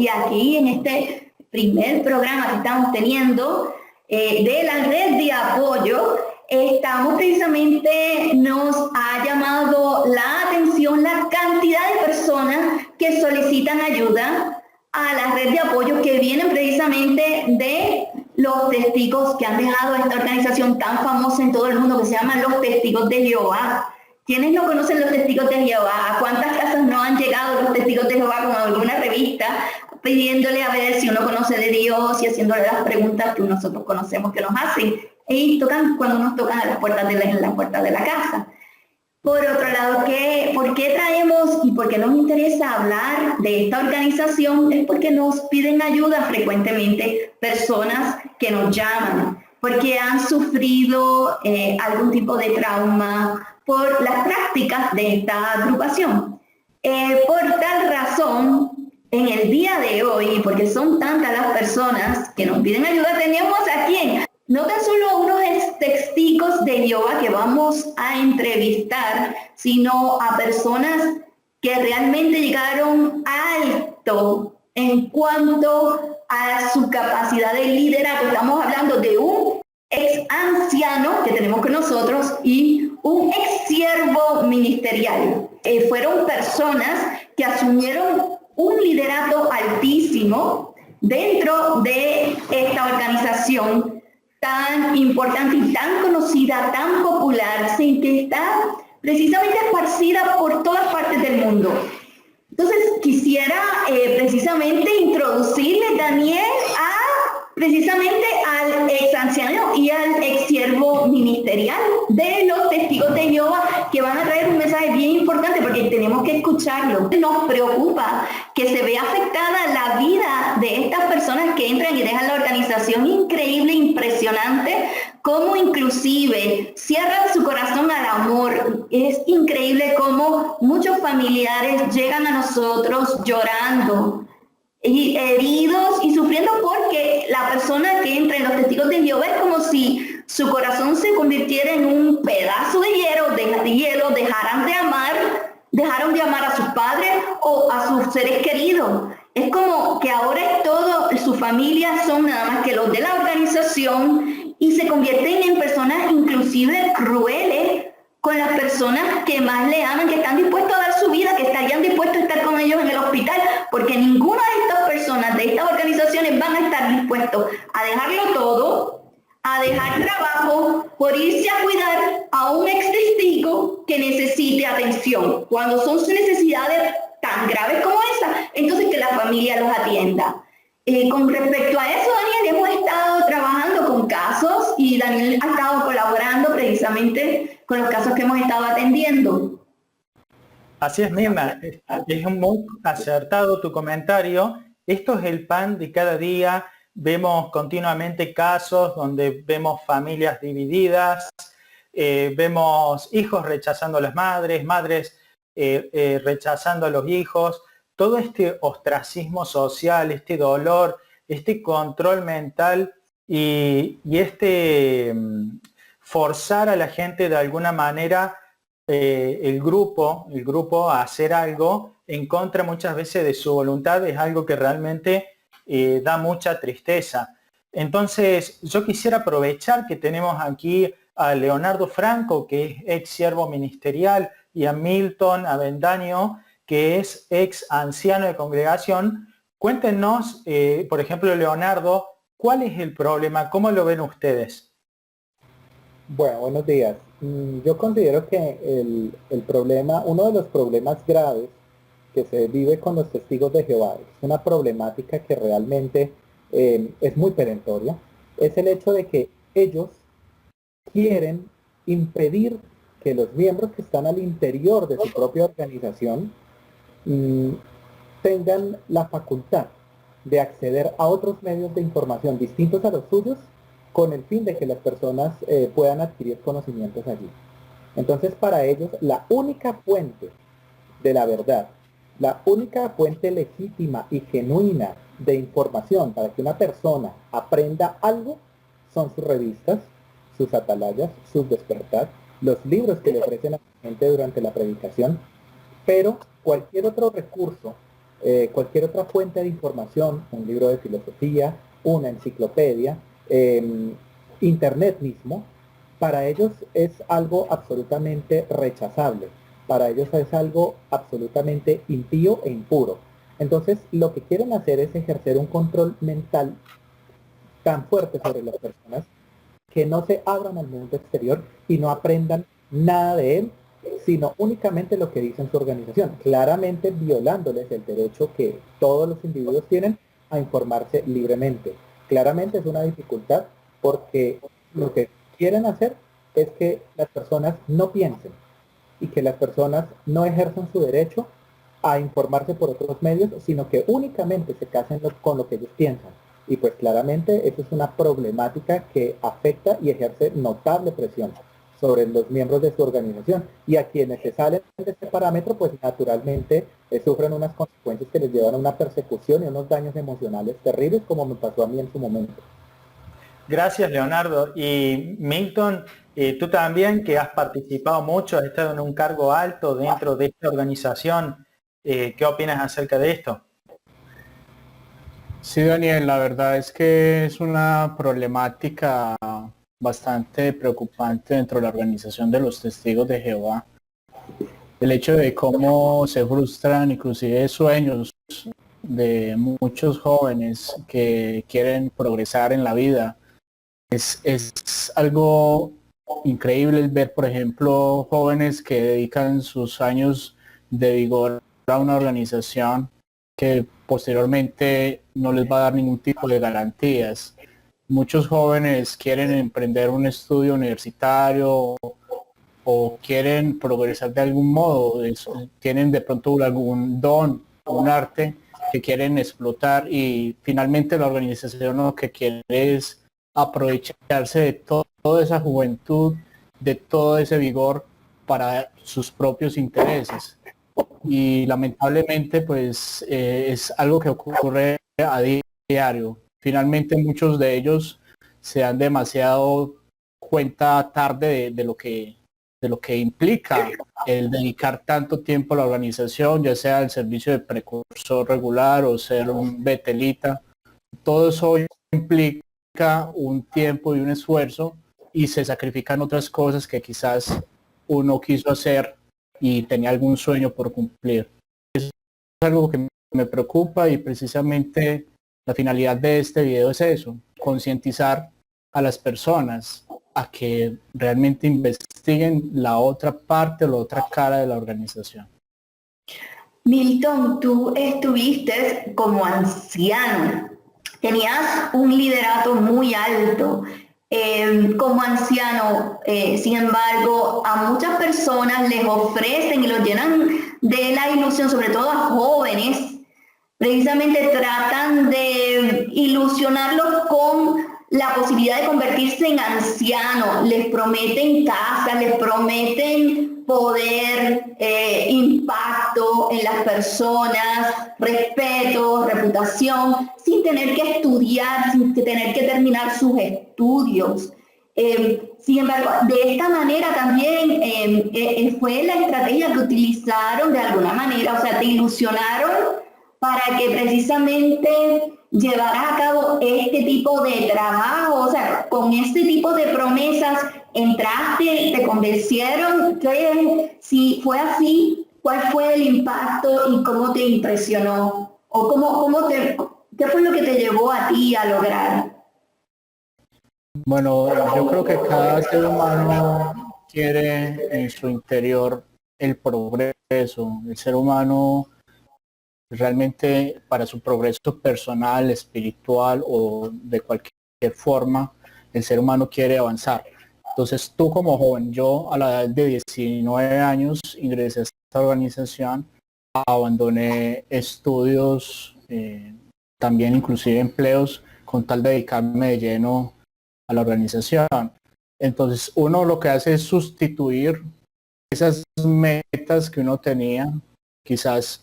y aquí en este primer programa que estamos teniendo de la red de apoyo, estamos precisamente, nos ha llamado la atención la cantidad de personas que solicitan ayuda a la red de apoyo, que vienen precisamente de los testigos que han dejado esta organización tan famosa en todo el mundo que se llama los Testigos de Jehová. ¿Quiénes no conocen los Testigos de Jehová? ¿A cuántas casas no han llegado los Testigos de Jehová con alguna revista pidiéndole a ver si uno conoce de Dios y haciéndole las preguntas que nosotros conocemos que nos hacen? Y tocan cuando nos tocan a las puertas de la casa. Por otro lado, ¿por qué traemos y por qué nos interesa hablar de esta organización? Es porque nos piden ayuda frecuentemente personas que nos llaman, porque han sufrido algún tipo de trauma por las prácticas de esta agrupación. Por tal razón, en el día de hoy, porque son tantas las personas que nos piden ayuda, tenemos a quién. No tan solo unos testigos de Jehová que vamos a entrevistar, sino a personas que realmente llegaron alto en cuanto a su capacidad de liderazgo. Estamos hablando de un ex anciano que tenemos con nosotros y un ex siervo ministerial. Fueron personas que asumieron un liderato altísimo dentro de esta organización tan importante y tan conocida, tan popular, sin que está precisamente esparcida por todas partes del mundo. Entonces quisiera precisamente introducirle, Daniel, precisamente al ex anciano y al ex siervo ministerial de los Testigos de Jehová, que van a traer un mensaje bien importante porque tenemos que escucharlo. Nos preocupa que se vea afectada la vida de estas personas que entran y dejan la organización. Increíble, impresionante, cómo inclusive cierran su corazón al amor. Es increíble cómo muchos familiares llegan a nosotros llorando, y heridos y sufriendo, porque la persona que entra en los Testigos de Jehová es como si su corazón se convirtiera en un pedazo de hielo, dejaron de amar a sus padres o a sus seres queridos. Es como que ahora su familia son nada más que los de la organización y se convierten en personas inclusive crueles con las personas que más le aman, que están dispuestos a dar su vida, que estarían dispuestos a estar con ellos en el hospital, porque ninguna de estas personas, de estas organizaciones, van a estar dispuestos a dejarlo todo, a dejar trabajo, por irse a cuidar a un ex testigo que necesite atención, cuando son sus necesidades tan graves como esa, entonces que la familia los atienda. Con respecto a eso, Daniel, hemos estado trabajando con casos y Daniel ha estado colaborando precisamente con los casos que hemos estado atendiendo. Así es, Mirna, es muy acertado tu comentario. Esto es el pan de cada día. Vemos continuamente casos donde vemos familias divididas, vemos hijos rechazando a las madres, madres rechazando a los hijos. Todo este ostracismo social, este dolor, este control mental y este forzar a la gente de alguna manera, el grupo a hacer algo en contra muchas veces de su voluntad, es algo que realmente da mucha tristeza. Entonces yo quisiera aprovechar que tenemos aquí a Leonardo Franco, que es ex siervo ministerial, y a Milton Avendaño, que es ex anciano de congregación. Cuéntenos, por ejemplo, Leonardo, ¿cuál es el problema? ¿Cómo lo ven ustedes? Bueno, buenos días. Yo considero que el problema, uno de los problemas graves que se vive con los testigos de Jehová, es una problemática que realmente es muy perentoria, es el hecho de que ellos quieren impedir que los miembros que están al interior de su propia organización tengan la facultad de acceder a otros medios de información distintos a los suyos, con el fin de que las personas puedan adquirir conocimientos allí. Entonces, para ellos, la única fuente de la verdad, la única fuente legítima y genuina de información para que una persona aprenda algo, son sus revistas, sus atalayas, sus despertar, los libros que le ofrecen a la gente durante la predicación, pero cualquier otro recurso cualquier otra fuente de información, un libro de filosofía, una enciclopedia, internet mismo, para ellos es algo absolutamente rechazable, para ellos es algo absolutamente impío e impuro. Entonces, lo que quieren hacer es ejercer un control mental tan fuerte sobre las personas que no se abran al mundo exterior y no aprendan nada de él, sino únicamente lo que dice en su organización, claramente violándoles el derecho que todos los individuos tienen a informarse libremente. Claramente es una dificultad porque lo que quieren hacer es que las personas no piensen y que las personas no ejerzan su derecho a informarse por otros medios, sino que únicamente se casen con lo que ellos piensan. Y pues claramente eso es una problemática que afecta y ejerce notable presión sobre los miembros de su organización. Y a quienes se salen de este parámetro, pues naturalmente sufren unas consecuencias que les llevan a una persecución y unos daños emocionales terribles, como me pasó a mí en su momento. Gracias, Leonardo. Y Milton, tú también, que has participado mucho, has estado en un cargo alto dentro de esta organización, ¿qué opinas acerca de esto? Sí, Daniel, la verdad es que es una problemática bastante preocupante dentro de la organización de los testigos de Jehová. El hecho de cómo se frustran inclusive sueños de muchos jóvenes que quieren progresar en la vida. Es algo increíble el ver, por ejemplo, jóvenes que dedican sus años de vigor a una organización que posteriormente no les va a dar ningún tipo de garantías. Muchos jóvenes quieren emprender un estudio universitario o quieren progresar de algún modo, tienen de pronto algún don, un arte que quieren explotar y finalmente la organización lo que quiere es aprovecharse de toda esa juventud, de todo ese vigor para sus propios intereses. Y lamentablemente pues es algo que ocurre a diario. Finalmente muchos de ellos se dan demasiado cuenta tarde de lo que implica el dedicar tanto tiempo a la organización, ya sea el servicio de precursor regular o ser un betelita. Todo eso implica un tiempo y un esfuerzo y se sacrifican otras cosas que quizás uno quiso hacer y tenía algún sueño por cumplir. Eso es algo que me preocupa y precisamente la finalidad de este video es eso, concientizar a las personas a que realmente investiguen la otra parte o la otra cara de la organización. Milton, tú estuviste como anciano, tenías un liderato muy alto. Como anciano, sin embargo, a muchas personas les ofrecen y los llenan de la ilusión, sobre todo a jóvenes, precisamente tratan de ilusionarlos con la posibilidad de convertirse en ancianos, les prometen casa, les prometen poder, impacto en las personas, respeto, reputación, sin tener que estudiar, sin tener que terminar sus estudios. Sin embargo, de esta manera también fue la estrategia que utilizaron de alguna manera, o sea, te ilusionaron para que precisamente llevaras a cabo este tipo de trabajo, o sea, con este tipo de promesas entraste, te convencieron. Si fue así, ¿cuál fue el impacto y cómo te impresionó? ¿O qué fue lo que te llevó a ti a lograr? Bueno, yo creo que cada ser humano quiere en su interior el progreso. El ser humano realmente para su progreso personal, espiritual o de cualquier forma, el ser humano quiere avanzar. Entonces tú como joven, yo a la edad de 19 años ingresé a esta organización, abandoné estudios, también inclusive empleos, con tal de dedicarme de lleno a la organización. Entonces uno lo que hace es sustituir esas metas que uno tenía, quizás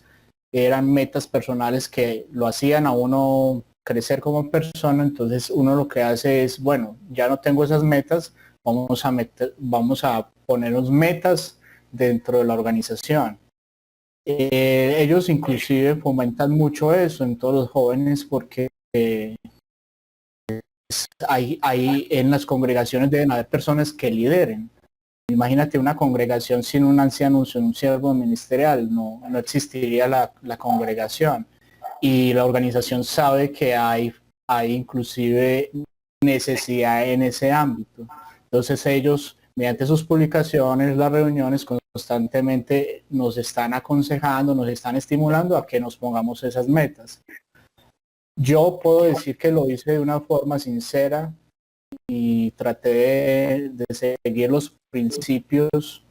eran metas personales que lo hacían a uno crecer como persona. Entonces uno lo que hace es, bueno, ya no tengo esas metas, vamos a ponernos metas dentro de la organización. Ellos inclusive fomentan mucho eso en todos los jóvenes porque hay en las congregaciones deben haber personas que lideren. Imagínate una congregación sin un anciano, sin un siervo ministerial, no existiría la congregación. Y la organización sabe que hay inclusive necesidad en ese ámbito. Entonces ellos, mediante sus publicaciones, las reuniones, constantemente nos están aconsejando, nos están estimulando a que nos pongamos esas metas. Yo puedo decir que lo hice de una forma sincera y traté de seguir los principios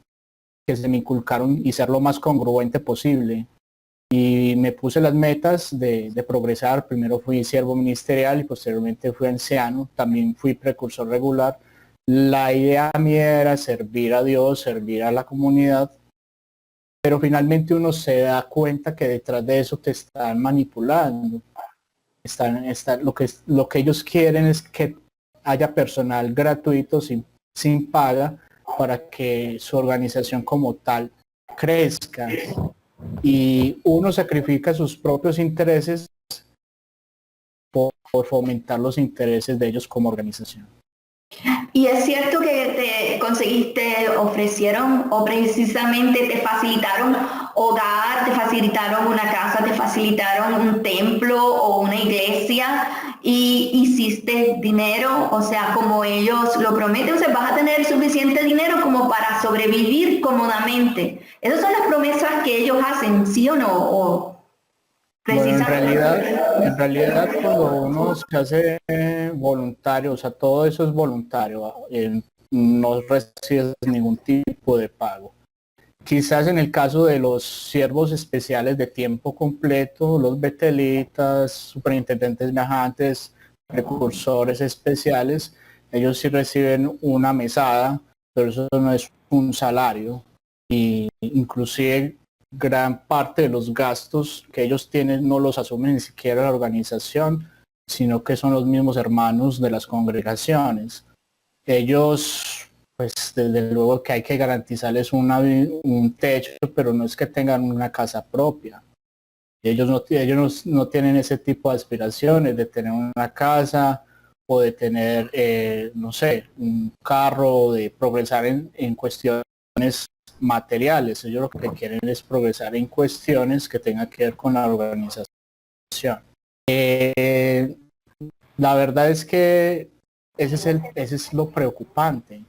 que se me inculcaron y ser lo más congruente posible. Y me puse las metas de progresar. Primero fui siervo ministerial y posteriormente fui anciano. También fui precursor regular. La idea mía era servir a Dios, servir a la comunidad. Pero finalmente uno se da cuenta que detrás de eso te están manipulando. Lo que ellos quieren es que haya personal gratuito sin paga para que su organización como tal crezca. Y uno sacrifica sus propios intereses por fomentar los intereses de ellos como organización. Y es cierto que te conseguiste, ofrecieron o precisamente te facilitaron hogar, te facilitaron una casa, te facilitaron un templo o una iglesia y hiciste dinero, o sea, como ellos lo prometen, o sea, vas a tener suficiente dinero como para sobrevivir cómodamente. Esas son las promesas que ellos hacen, ¿sí o no? O bueno, en realidad cuando uno se hace voluntario, o sea, todo eso es voluntario, no recibes ningún tipo de pago. Quizás en el caso de los siervos especiales de tiempo completo, los betelitas, superintendentes viajantes, precursores especiales, ellos sí reciben una mesada, pero eso no es un salario. Y inclusive gran parte de los gastos que ellos tienen no los asume ni siquiera la organización, sino que son los mismos hermanos de las congregaciones. Ellos, pues desde luego que hay que garantizarles un techo, pero no es que tengan una casa propia. Ellos no tienen ese tipo de aspiraciones de tener una casa o de tener, no sé, un carro, de progresar en cuestiones materiales. Ellos lo que quieren es progresar en cuestiones que tengan que ver con la organización. La verdad es que ese es lo preocupante,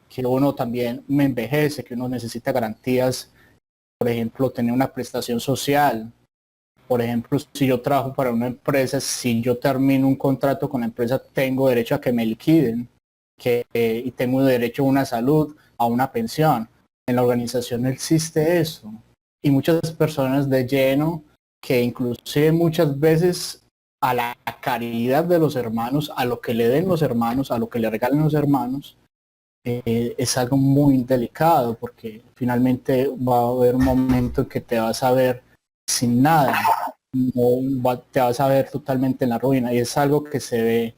que uno también me envejece, que uno necesita garantías, por ejemplo, tener una prestación social. Por ejemplo, si yo trabajo para una empresa, si yo termino un contrato con la empresa, tengo derecho a que me liquiden y tengo derecho a una salud, a una pensión. En la organización no existe eso. Y muchas personas de lleno que inclusive muchas veces a la caridad de los hermanos, a lo que le den los hermanos, a lo que le regalen los hermanos, es algo muy delicado porque finalmente va a haber un momento en que te vas a ver sin nada, te vas a ver totalmente en la ruina y es algo que se ve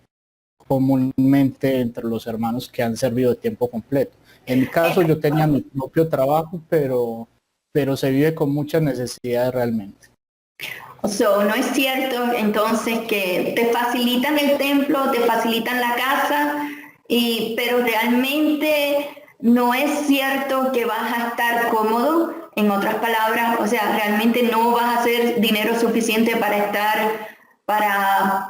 comúnmente entre los hermanos que han servido de tiempo completo. En mi caso yo tenía mi propio trabajo, pero se vive con muchas necesidades realmente. No es cierto entonces que te facilitan el templo, te facilitan la casa, pero realmente no es cierto que vas a estar cómodo. En otras palabras, o sea, realmente no vas a hacer dinero suficiente para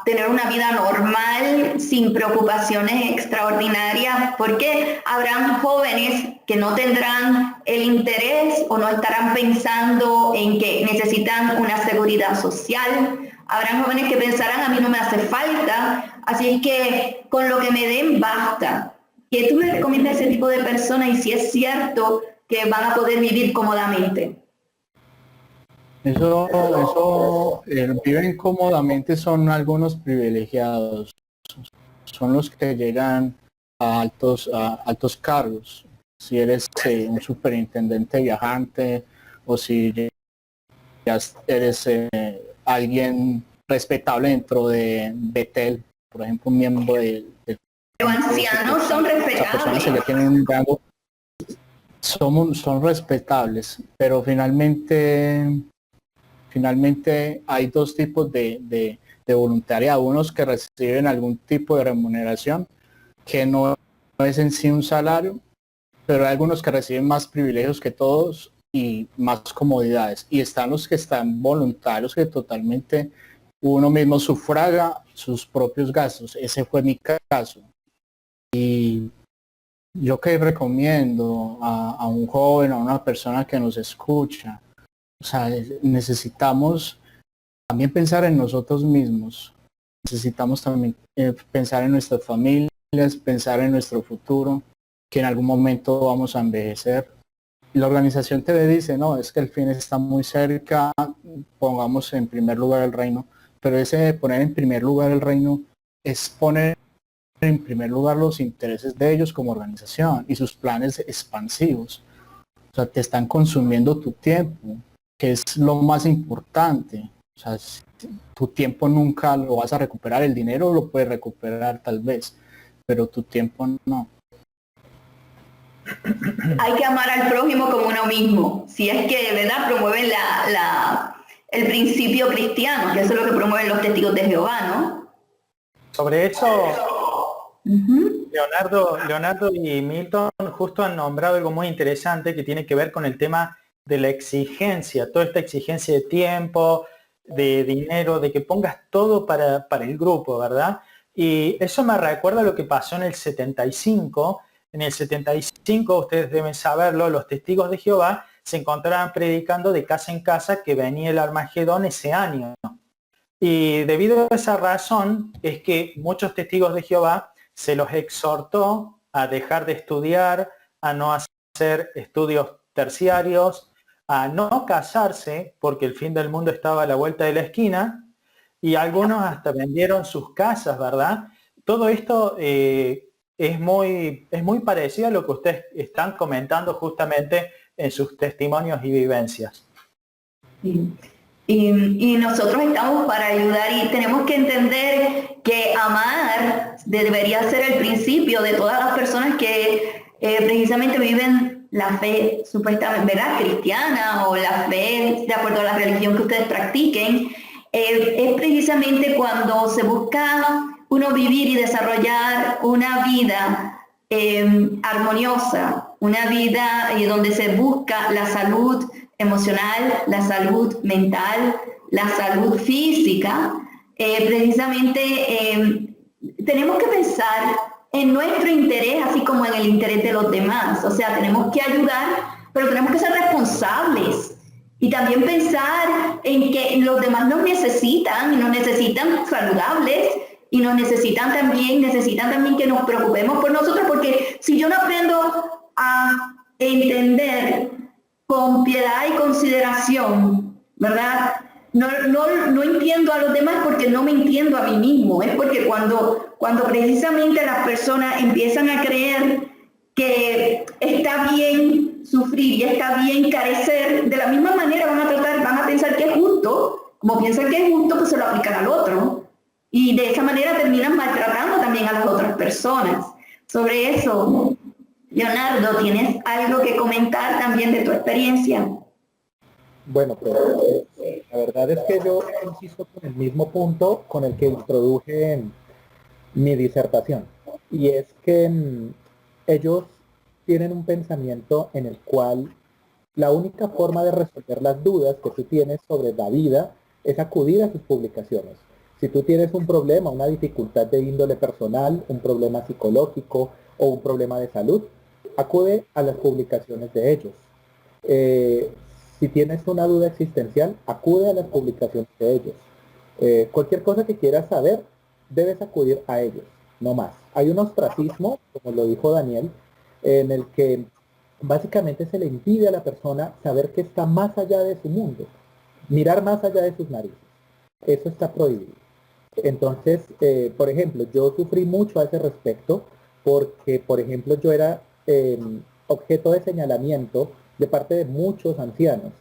tener una vida normal sin preocupaciones extraordinarias, porque habrán jóvenes que no tendrán el interés o no estarán pensando en que necesitan una seguridad social. Habrán jóvenes que pensarán, a mí no me hace falta, así es que con lo que me den basta. ¿Qué tú le recomiendas a ese tipo de personas y si es cierto que van a poder vivir cómodamente? Viven cómodamente son algunos privilegiados, son los que llegan a altos cargos. Si eres un superintendente viajante o si ya eres alguien respetable dentro de Betel, por ejemplo, un miembro de Los ancianos son respetables. Esa persona se le tiene un rango. son respetables, pero finalmente hay dos tipos de voluntariado, unos que reciben algún tipo de remuneración que no es en sí un salario, pero hay algunos que reciben más privilegios que todos y más comodidades, y están los que están voluntarios, que totalmente uno mismo sufraga sus propios gastos. Ese fue mi caso. Y yo que recomiendo a un joven, a una persona que nos escucha, o sea, necesitamos también pensar en nosotros mismos, necesitamos también pensar en nuestras familias, pensar en nuestro futuro, que en algún momento vamos a envejecer. La organización te dice, no, es que el fin está muy cerca, pongamos en primer lugar el reino, pero ese de poner en primer lugar el reino es poner en primer lugar los intereses de ellos como organización y sus planes expansivos. O sea, te están consumiendo tu tiempo, que es lo más importante. O sea, tu tiempo nunca lo vas a recuperar, el dinero lo puedes recuperar tal vez, pero tu tiempo no. Hay que amar al prójimo como uno mismo, si es que de verdad promueven el principio cristiano, que eso es lo que promueven los testigos de Jehová, ¿no? Sobre eso, Leonardo y Milton justo han nombrado algo muy interesante que tiene que ver con el tema de la exigencia, toda esta exigencia de tiempo, de dinero, de que pongas todo para el grupo, ¿verdad? Y eso me recuerda a lo que pasó en el 75. En el 75, ustedes deben saberlo, los testigos de Jehová se encontraban predicando de casa en casa que venía el Armagedón ese año. Y debido a esa razón es que muchos testigos de Jehová se los exhortó a dejar de estudiar, a no hacer estudios terciarios, a no casarse porque el fin del mundo estaba a la vuelta de la esquina, y algunos hasta vendieron sus casas, ¿verdad? Todo esto es muy parecido a lo que ustedes están comentando justamente en sus testimonios y vivencias. Sí. Y nosotros estamos para ayudar, y tenemos que entender que amar debería ser el principio de todas las personas que precisamente viven la fe supuestamente, ¿verdad?, cristiana, o la fe de acuerdo a la religión que ustedes practiquen. Es precisamente cuando se busca uno vivir y desarrollar una vida armoniosa, una vida donde se busca la salud emocional, la salud mental, la salud física. Precisamente tenemos que pensar en nuestro interés, así como en el interés de los demás. O sea, tenemos que ayudar, pero tenemos que ser responsables. Y también pensar en que los demás nos necesitan saludables, y nos necesitan también que nos preocupemos por nosotros, porque si yo no aprendo a entender con piedad y consideración, ¿verdad? No entiendo a los demás porque no me entiendo a mí mismo. Es porque cuando precisamente las personas empiezan a creer que está bien sufrir y está bien carecer, de la misma manera van a pensar que es justo. Como piensan que es justo, pues se lo aplican al otro. Y de esa manera terminan maltratando también a las otras personas. Sobre eso, Leonardo, ¿tienes algo que comentar también de tu experiencia? Bueno, pues la verdad es que yo insisto con el mismo punto con el que introduje mi disertación. Y es que ellos tienen un pensamiento en el cual la única forma de resolver las dudas que tú tienes sobre la vida es acudir a sus publicaciones. Si tú tienes un problema, una dificultad de índole personal, un problema psicológico o un problema de salud, acude a las publicaciones de ellos. Si tienes una duda existencial, acude a las publicaciones de ellos. Cualquier cosa que quieras saber, debes acudir a ellos, no más. Hay un ostracismo, como lo dijo Daniel, en el que básicamente se le impide a la persona saber que está más allá de su mundo, mirar más allá de sus narices. Eso está prohibido. Entonces, por ejemplo, yo sufrí mucho a ese respecto porque, por ejemplo, yo era objeto de señalamiento de parte de muchos ancianos.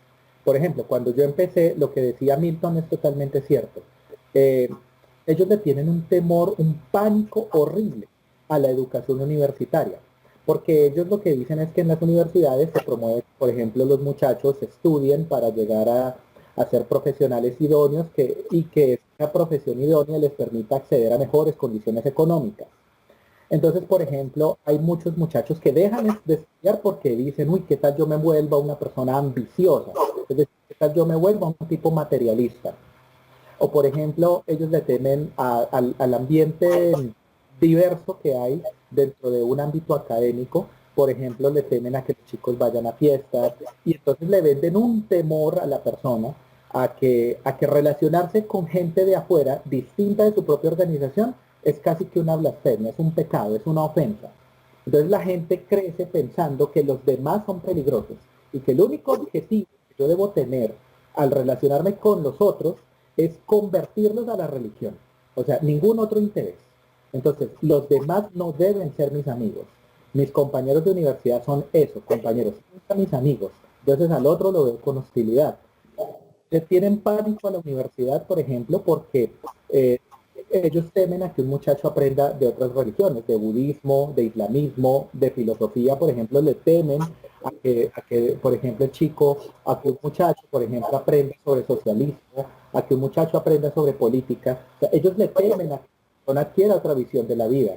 Por ejemplo, cuando yo empecé, lo que decía Milton es totalmente cierto. Ellos le tienen un temor, un pánico horrible a la educación universitaria, porque ellos lo que dicen es que en las universidades se promueve, por ejemplo, los muchachos estudien para llegar a ser profesionales idóneos y que esa profesión idónea les permita acceder a mejores condiciones económicas. Entonces, por ejemplo, hay muchos muchachos que dejan de estudiar porque dicen, uy, ¿qué tal yo me vuelva una persona ambiciosa? Es decir, ¿qué tal yo me vuelva un tipo materialista? O, por ejemplo, ellos le temen al ambiente diverso que hay dentro de un ámbito académico. Por ejemplo, le temen a que los chicos vayan a fiestas y entonces le venden un temor a la persona a que relacionarse con gente de afuera, distinta de su propia organización, es casi que una blasfemia, es un pecado, es una ofensa. Entonces la gente crece pensando que los demás son peligrosos y que el único objetivo que yo debo tener al relacionarme con los otros es convertirlos a la religión. O sea, ningún otro interés. Entonces, los demás no deben ser mis amigos. Mis compañeros de universidad son eso, compañeros, son mis amigos. Entonces al otro lo veo con hostilidad. Le tienen pánico a la universidad, por ejemplo, porque ellos temen a que un muchacho aprenda de otras religiones, de budismo, de islamismo, de filosofía, por ejemplo, le temen a que, por ejemplo, el chico, a que un muchacho, por ejemplo, aprenda sobre socialismo, a que un muchacho aprenda sobre política. O sea, ellos le temen a que la persona adquiera otra visión de la vida.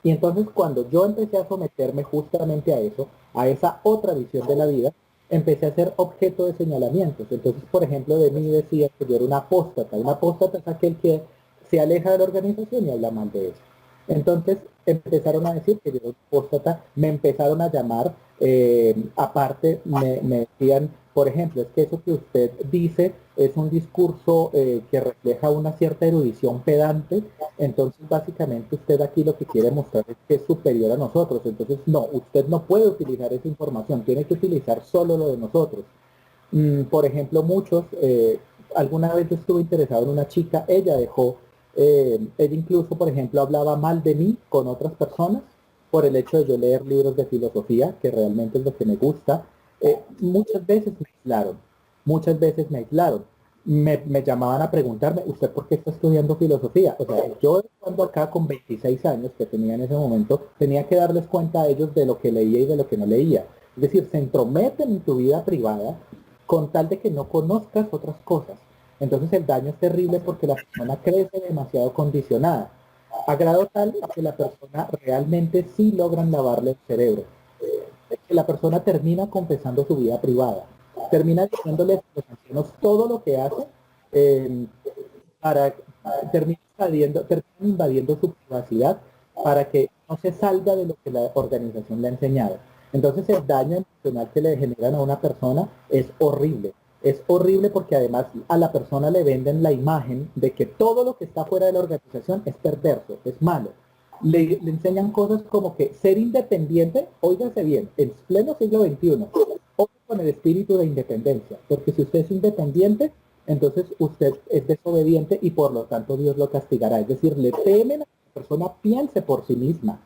Y entonces cuando yo empecé a someterme justamente a eso, a esa otra visión de la vida, empecé a ser objeto de señalamientos. Entonces, por ejemplo, de mí decía que yo era un apóstata. Un apóstata es aquel que se aleja de la organización y habla mal de eso. Entonces empezaron a decir que yo era un apóstata, me empezaron a llamar, aparte me decían, por ejemplo, es que eso que usted dice es un discurso que refleja una cierta erudición pedante, entonces básicamente usted aquí lo que quiere mostrar es que es superior a nosotros, entonces no, usted no puede utilizar esa información, tiene que utilizar solo lo de nosotros. Por ejemplo, alguna vez yo estuve interesado en una chica, ella incluso, por ejemplo, hablaba mal de mí con otras personas por el hecho de yo leer libros de filosofía, que realmente es lo que me gusta. Muchas veces me aislaron, muchas veces me aislaron. Me llamaban a preguntarme, ¿usted por qué está estudiando filosofía? O sea, yo cuando acá con 26 años que tenía en ese momento, tenía que darles cuenta a ellos de lo que leía y de lo que no leía. Es decir, se entrometen en tu vida privada con tal de que no conozcas otras cosas. Entonces el daño es terrible porque la persona crece demasiado condicionada, a grado tal que la persona realmente sí logran lavarle el cerebro. Que la persona termina confesando su vida privada, termina diciéndole a los ancianos todo lo que hace eh, para termina invadiendo su privacidad para que no se salga de lo que la organización le ha enseñado. Entonces el daño emocional que le generan a una persona es horrible. Es horrible porque además a la persona le venden la imagen de que todo lo que está fuera de la organización es perverso, es malo. Le enseñan cosas como que ser independiente, óigase bien, en pleno siglo XXI, o con el espíritu de independencia, porque si usted es independiente, entonces usted es desobediente y por lo tanto Dios lo castigará. Es decir, le temen a que la persona piense por sí misma,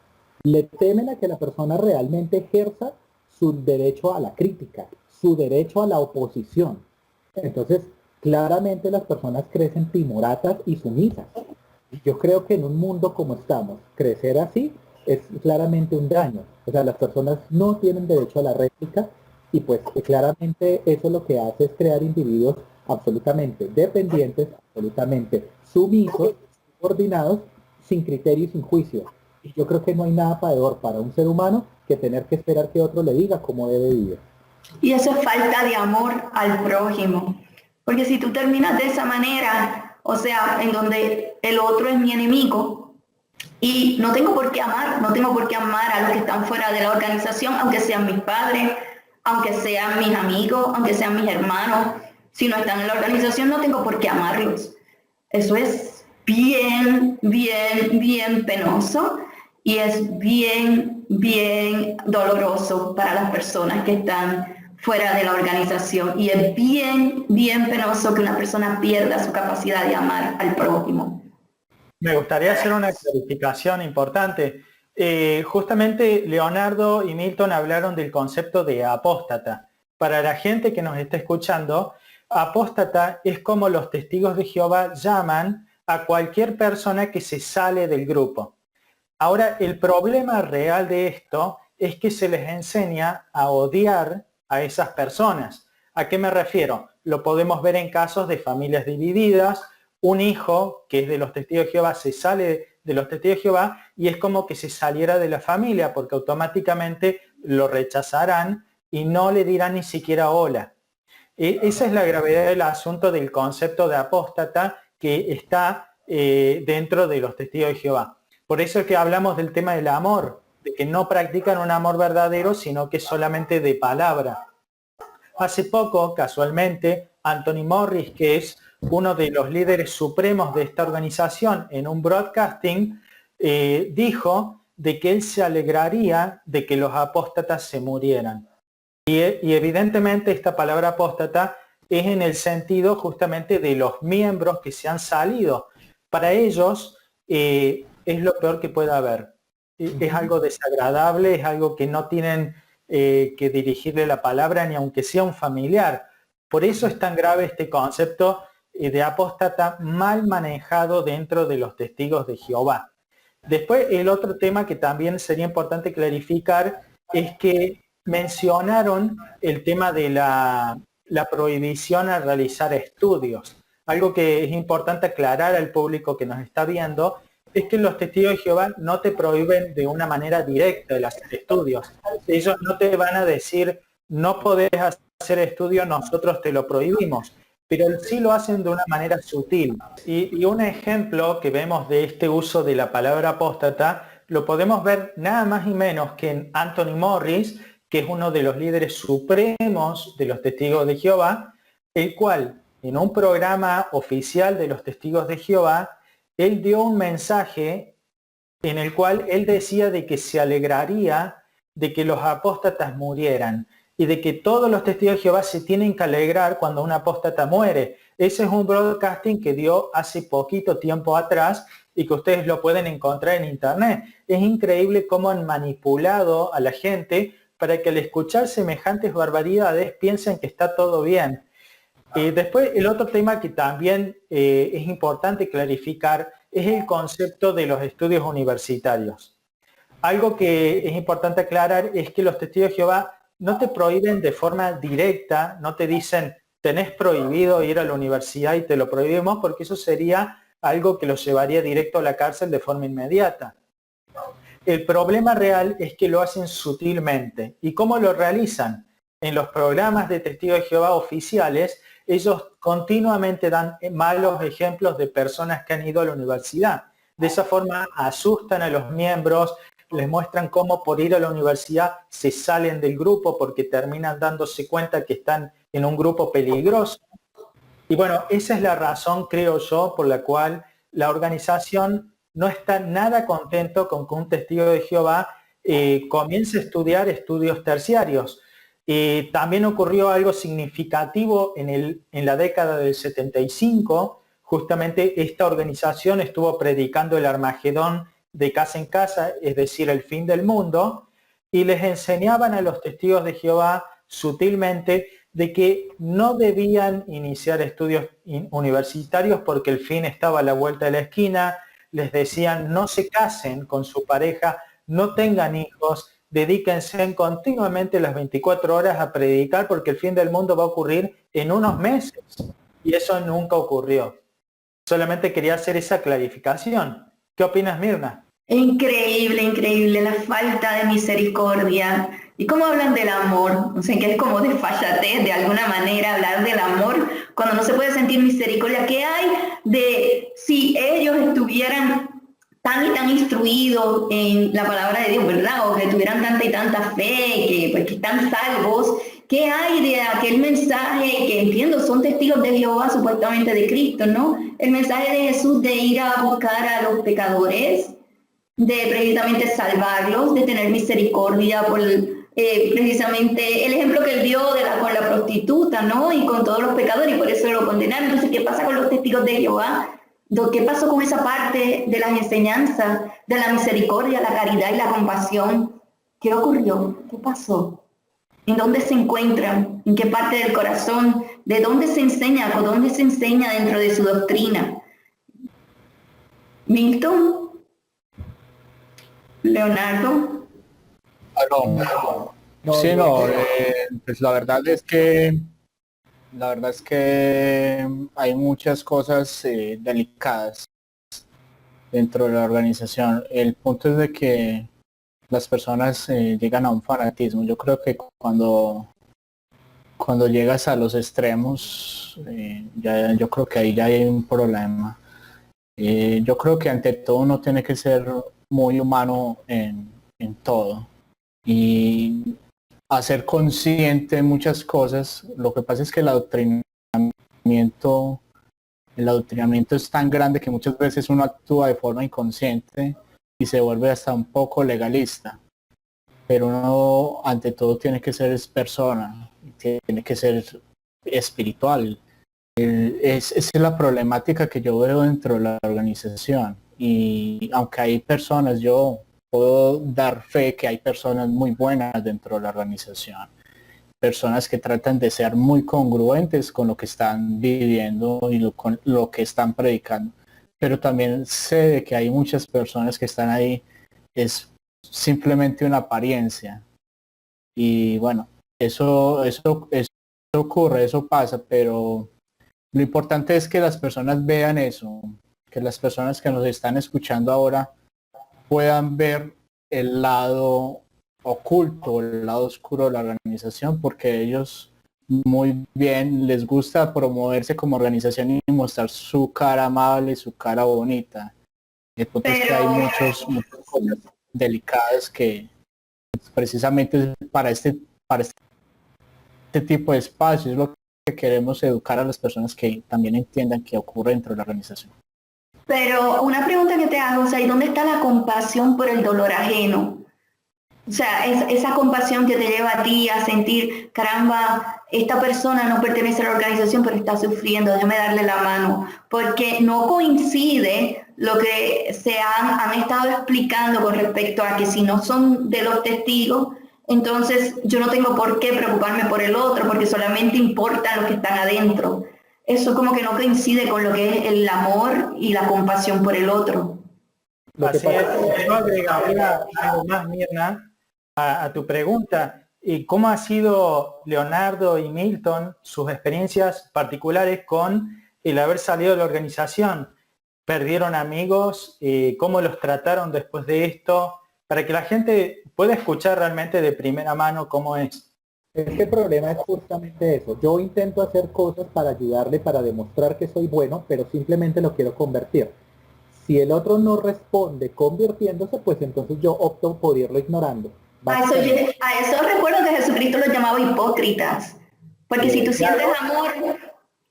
le temen a que la persona realmente ejerza su derecho a la crítica, su derecho a la oposición. Entonces, claramente las personas crecen timoratas y sumisas. Yo creo que en un mundo como estamos, crecer así es claramente un daño. O sea, las personas no tienen derecho a la réplica y pues claramente eso lo que hace es crear individuos absolutamente dependientes, absolutamente sumisos, subordinados, sin criterio y sin juicio. Y yo creo que no hay nada peor para un ser humano que tener que esperar que otro le diga cómo debe vivir. Y eso es falta de amor al prójimo. Porque si tú terminas de esa manera, o sea, en donde el otro es mi enemigo y no tengo por qué amar a los que están fuera de la organización, aunque sean mis padres, aunque sean mis amigos, aunque sean mis hermanos, si no están en la organización no tengo por qué amarlos. Eso es bien, bien, bien penoso y es bien, bien doloroso para las personas que están fuera de la organización y es bien, bien penoso que una persona pierda su capacidad de amar al prójimo. Me gustaría hacer una clarificación importante. Justamente Leonardo y Milton hablaron del concepto de apóstata. Para la gente que nos está escuchando, apóstata es como los testigos de Jehová llaman a cualquier persona que se sale del grupo. Ahora, el problema real de esto es que se les enseña a odiar a esas personas. ¿A qué me refiero? Lo podemos ver en casos de familias divididas. Un hijo que es de los testigos de Jehová se sale de los testigos de Jehová y es como que se saliera de la familia, porque automáticamente lo rechazarán y no le dirán ni siquiera hola. Esa es la gravedad del asunto del concepto de apóstata que está dentro de los testigos de Jehová. Por eso es que hablamos del tema del amor, de que no practican un amor verdadero, sino que es solamente de palabra. Hace poco, casualmente, Anthony Morris, que es uno de los líderes supremos de esta organización, en un broadcasting, dijo de que él se alegraría de que los apóstatas se murieran. Y evidentemente esta palabra apóstata es en el sentido justamente de los miembros que se han salido. Para ellos es lo peor que pueda haber. Es algo desagradable, es algo que no tienen que dirigirle la palabra ni aunque sea un familiar. Por eso es tan grave este concepto de apóstata mal manejado dentro de los testigos de Jehová. Después, el otro tema que también sería importante clarificar es que mencionaron el tema de la prohibición a realizar estudios. Algo que es importante aclarar al público que nos está viendo es que los testigos de Jehová no te prohíben de una manera directa el hacer estudios. Ellos no te van a decir, no podés hacer estudios, nosotros te lo prohibimos, pero sí lo hacen de una manera sutil. Y un ejemplo que vemos de este uso de la palabra apóstata lo podemos ver nada más y menos que en Anthony Morris, que es uno de los líderes supremos de los testigos de Jehová, el cual en un programa oficial de los testigos de Jehová, él dio un mensaje en el cual él decía de que se alegraría de que los apóstatas murieran y de que todos los testigos de Jehová se tienen que alegrar cuando un apóstata muere. Ese es un broadcasting que dio hace poquito tiempo atrás y que ustedes lo pueden encontrar en internet. Es increíble cómo han manipulado a la gente para que al escuchar semejantes barbaridades piensen que está todo bien. Después, el otro tema que también es importante clarificar es el concepto de los estudios universitarios. Algo que es importante aclarar es que los testigos de Jehová no te prohíben de forma directa, no te dicen tenés prohibido ir a la universidad y te lo prohibimos, porque eso sería algo que los llevaría directo a la cárcel de forma inmediata. El problema real es que lo hacen sutilmente. ¿Y cómo lo realizan? En los programas de testigos de Jehová oficiales, ellos continuamente dan malos ejemplos de personas que han ido a la universidad. De esa forma asustan a los miembros, les muestran cómo por ir a la universidad se salen del grupo porque terminan dándose cuenta que están en un grupo peligroso. Y bueno, esa es la razón, creo yo, por la cual la organización no está nada contento con que un testigo de Jehová comience a estudiar estudios terciarios. También ocurrió algo significativo en la década del 75. Justamente esta organización estuvo predicando el Armagedón de casa en casa, es decir, el fin del mundo, y les enseñaban a los testigos de Jehová sutilmente de que no debían iniciar estudios universitarios porque el fin estaba a la vuelta de la esquina. Les decían no se casen con su pareja, no tengan hijos, dedíquense continuamente las 24 horas a predicar porque el fin del mundo va a ocurrir en unos meses. Y eso nunca ocurrió. Solamente quería hacer esa clarificación. ¿Qué opinas, Mirna? Increíble, increíble, la falta de misericordia. ¿Y cómo hablan del amor? O sea, que es como desfachatez de alguna manera hablar del amor cuando no se puede sentir misericordia. ¿Qué hay de si ellos estuvieran tan y tan instruidos en la palabra de Dios, verdad? O que tuvieran tanta y tanta fe, que están salvos. ¿Qué hay de aquel mensaje que entiendo son testigos de Jehová, supuestamente de Cristo, ¿no? El mensaje de Jesús de ir a buscar a los pecadores, de precisamente salvarlos, de tener misericordia por precisamente el ejemplo que él dio con la prostituta, ¿no? Y con todos los pecadores, y por eso lo condenaron. Entonces, ¿qué pasa con los testigos de Jehová? ¿Qué pasó con esa parte de las enseñanzas, de la misericordia, la caridad y la compasión? ¿Qué ocurrió? ¿Qué pasó? ¿En dónde se encuentran? ¿En qué parte del corazón? ¿De dónde se enseña? ¿Por dónde se enseña dentro de su doctrina? Milton, Leonardo. A Shalom. No, Sí, no, no, pues la verdad es que hay muchas cosas delicadas dentro de la organización. El punto es de que las personas llegan a un fanatismo. Yo creo que cuando llegas a los extremos, yo creo que ahí ya hay un problema. Yo creo que ante todo uno tiene que ser muy humano en todo y hacer consciente muchas cosas. Lo que pasa es que el adoctrinamiento es tan grande que muchas veces uno actúa de forma inconsciente y se vuelve hasta un poco legalista. Pero uno ante todo tiene que ser persona, tiene que ser espiritual. Esa es la problemática que yo veo dentro de la organización. Y aunque hay personas, yo puedo dar fe que hay personas muy buenas dentro de la organización. Personas que tratan de ser muy congruentes con lo que están viviendo y con lo que están predicando. Pero también sé de que hay muchas personas que están ahí, es simplemente una apariencia. Y bueno, eso ocurre, eso pasa, pero lo importante es que las personas vean eso, que las personas que nos están escuchando ahora puedan ver el lado oculto, el lado oscuro de la organización, porque ellos muy bien les gusta promoverse como organización y mostrar su cara amable, su cara bonita. El punto es que hay Pero, muchas cosas delicadas que precisamente para este tipo de espacios es lo que queremos educar a las personas que también entiendan que ocurre dentro de la organización. pero una pregunta que te hago, o sea, ¿y dónde está la compasión por el dolor ajeno? O sea, esa compasión que te lleva a ti a sentir, caramba, esta persona no pertenece a la organización, pero está sufriendo, déjame darle la mano. Porque no coincide lo que han estado explicando con respecto a que si no son de los testigos, entonces yo no tengo por qué preocuparme por el otro, porque solamente importan los que están adentro. Eso como que no coincide con lo que es el amor y la compasión por el otro. lo que Así es, pasa yo agregaría algo más, Mirna, a tu pregunta. ¿Y cómo ha sido Leonardo y Milton sus experiencias particulares con el haber salido de la organización? ¿Perdieron amigos? ¿Cómo los trataron después de esto? Para que la gente pueda escuchar realmente de primera mano cómo es. Este problema es justamente eso. Yo intento hacer cosas para ayudarle, para demostrar que soy bueno, pero simplemente lo quiero convertir. Si el otro no responde convirtiéndose, pues entonces yo opto por irlo ignorando. A eso recuerdo que Jesucristo los llamaba hipócritas. Porque si tú sientes Claro, amor,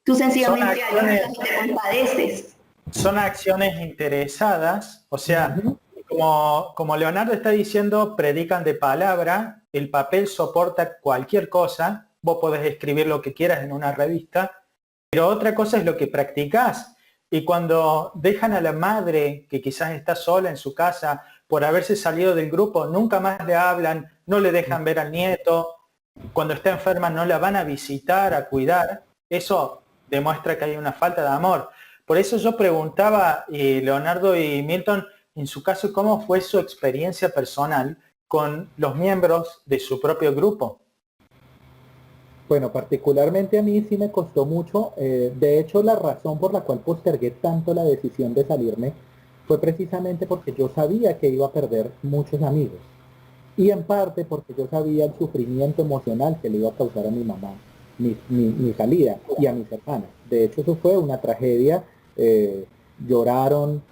tú son sencillamente ayudas acciones, y te compadeces. son acciones interesadas, o sea, Ujú. como Leonardo está diciendo, predican de palabra, el papel soporta cualquier cosa, vos podés escribir lo que quieras en una revista, pero otra cosa es lo que practicás. Y cuando dejan a la madre, que quizás está sola en su casa, por haberse salido del grupo, nunca más le hablan, no le dejan ver al nieto, cuando está enferma no la van a visitar, a cuidar, eso demuestra que hay una falta de amor. Por eso yo preguntaba, Leonardo y Milton, en su caso, ¿cómo fue su experiencia personal con los miembros de su propio grupo? Bueno, particularmente a mí sí me costó mucho. De hecho, la razón por la cual postergué tanto la decisión de salirme fue precisamente porque yo sabía que iba a perder muchos amigos. Y en parte porque yo sabía el sufrimiento emocional que le iba a causar a mi mamá, mi salida y a mis hermanas. De hecho, eso fue una tragedia. Lloraron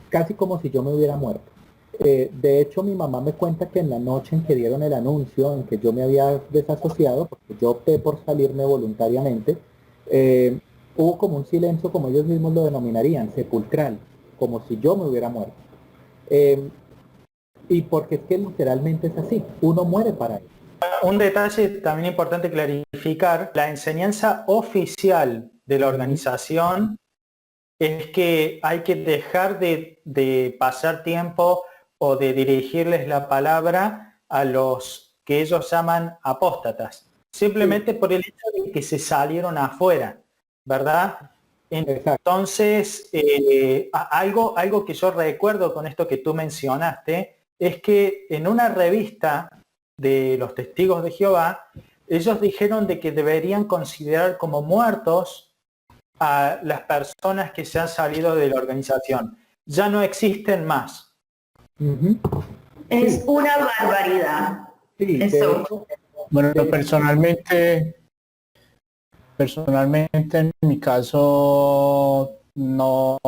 casi como si yo me hubiera muerto. De hecho, mi mamá me cuenta que en la noche en que dieron el anuncio, en que yo me había desasociado, porque yo opté por salirme voluntariamente, eh, hubo como un silencio, como ellos mismos lo denominarían, sepulcral, como si yo me hubiera muerto. Eh, y porque es que literalmente es así, uno muere para él. Un detalle también importante clarificar, la enseñanza oficial de la organización es que hay que dejar de pasar tiempo o de dirigirles la palabra a los que ellos llaman apóstatas, simplemente por el hecho de que se salieron afuera, ¿verdad? Exacto. Entonces, algo que yo recuerdo con esto que tú mencionaste, es que en una revista de los testigos de Jehová, ellos dijeron de que deberían considerar como muertos a las personas que se han salido de la organización. Ya no existen más. Ujú. Es Sí. una barbaridad. Sí, de Eso. hecho, Bueno, personalmente en mi caso no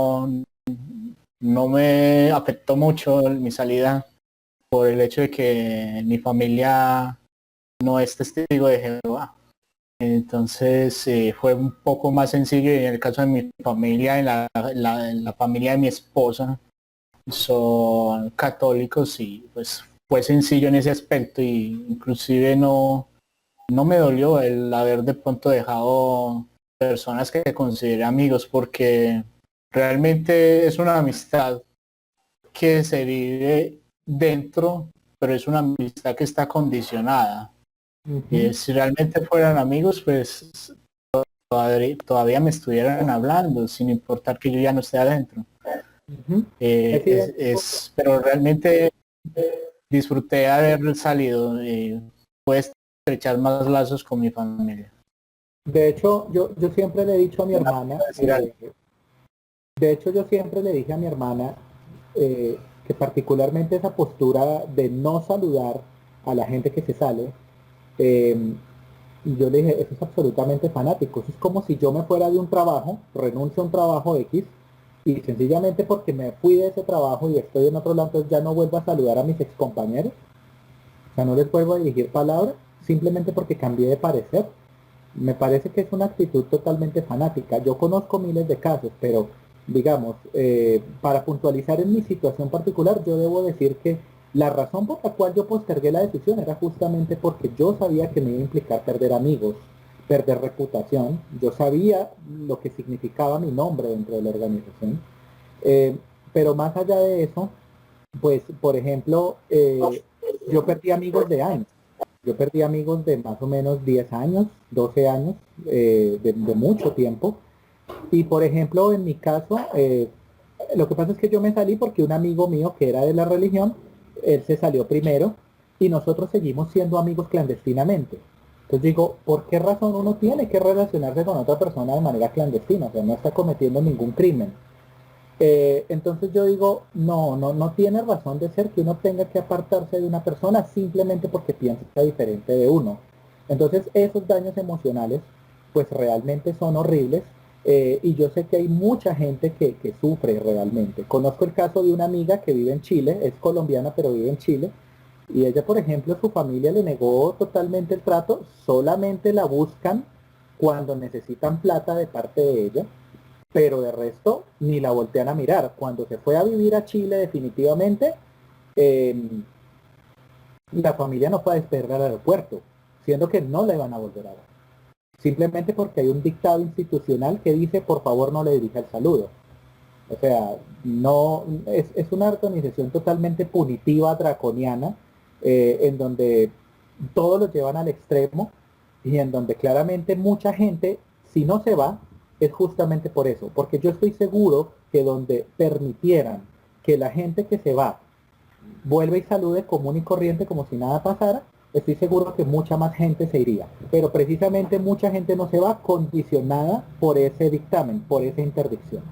me afectó mucho mi salida por el hecho de que mi familia no es testigo de Jehová. Entonces fue un poco más sencillo, y en el caso de mi familia, en la familia de mi esposa, son católicos, y pues fue sencillo en ese aspecto, y inclusive no me dolió el haber de pronto dejado personas que consideré amigos, porque realmente es una amistad que se vive dentro, pero es una amistad que está condicionada. ujú, Si realmente fueran amigos, pues todavía me estuvieran hablando, sin importar que yo ya no esté adentro. ujú. Es idéntico. Pero realmente disfruté haber salido, y pude estrechar más lazos con mi familia. De hecho, yo siempre le he dicho a mi hermana, Decir algo. de hecho yo siempre le dije a mi hermana que particularmente esa postura de no saludar a la gente que se sale, y yo le dije, eso es absolutamente fanático. Eso es como si yo me fuera de un trabajo, renuncio a un trabajo X, y sencillamente porque me fui de ese trabajo y estoy en otro lado, entonces ya no vuelvo a saludar a mis excompañeros. O sea, no les vuelvo a dirigir palabras, simplemente porque cambié de parecer. Me parece que es una actitud totalmente fanática. Yo conozco miles de casos, pero digamos, para puntualizar en mi situación particular, yo debo decir que la razón por la cual yo postergué la decisión era justamente porque yo sabía que me iba a implicar perder amigos, perder reputación. Yo sabía lo que significaba mi nombre dentro de la organización. Eh, pero más allá de eso, pues, por ejemplo, yo perdí amigos de años. Yo perdí amigos de más o menos 10 años, 12 años, de mucho tiempo. Y por ejemplo, en mi caso, lo que pasa es que yo me salí porque un amigo mío que era de la religión, él se salió primero y nosotros seguimos siendo amigos clandestinamente. Entonces digo, ¿por qué razón uno tiene que relacionarse con otra persona de manera clandestina? O sea, no está cometiendo ningún crimen. Entonces yo digo, no tiene razón de ser que uno tenga que apartarse de una persona simplemente porque piensa diferente de uno. Entonces esos daños emocionales pues realmente son horribles, y yo sé que hay mucha gente que sufre realmente. Conozco el caso de una amiga que vive en Chile, es colombiana pero vive en Chile, y ella por ejemplo su familia le negó totalmente el trato, solamente la buscan cuando necesitan plata de parte de ella, pero de resto ni la voltean a mirar. Cuando se fue a vivir a Chile definitivamente, eh, la familia no fue a despedir al aeropuerto, siendo que no la iban a volver a ver. Simplemente porque hay un dictado institucional que dice por favor no le dirija el saludo. O sea, no es una organización totalmente punitiva, draconiana, en donde todos lo llevan al extremo y en donde claramente mucha gente, si no se va, es justamente por eso. Porque yo estoy seguro que donde permitieran que la gente que se va vuelva y salude común y corriente como si nada pasara, estoy seguro que mucha más gente se iría. Pero precisamente mucha gente no se va condicionada por ese dictamen, por esa interdicción.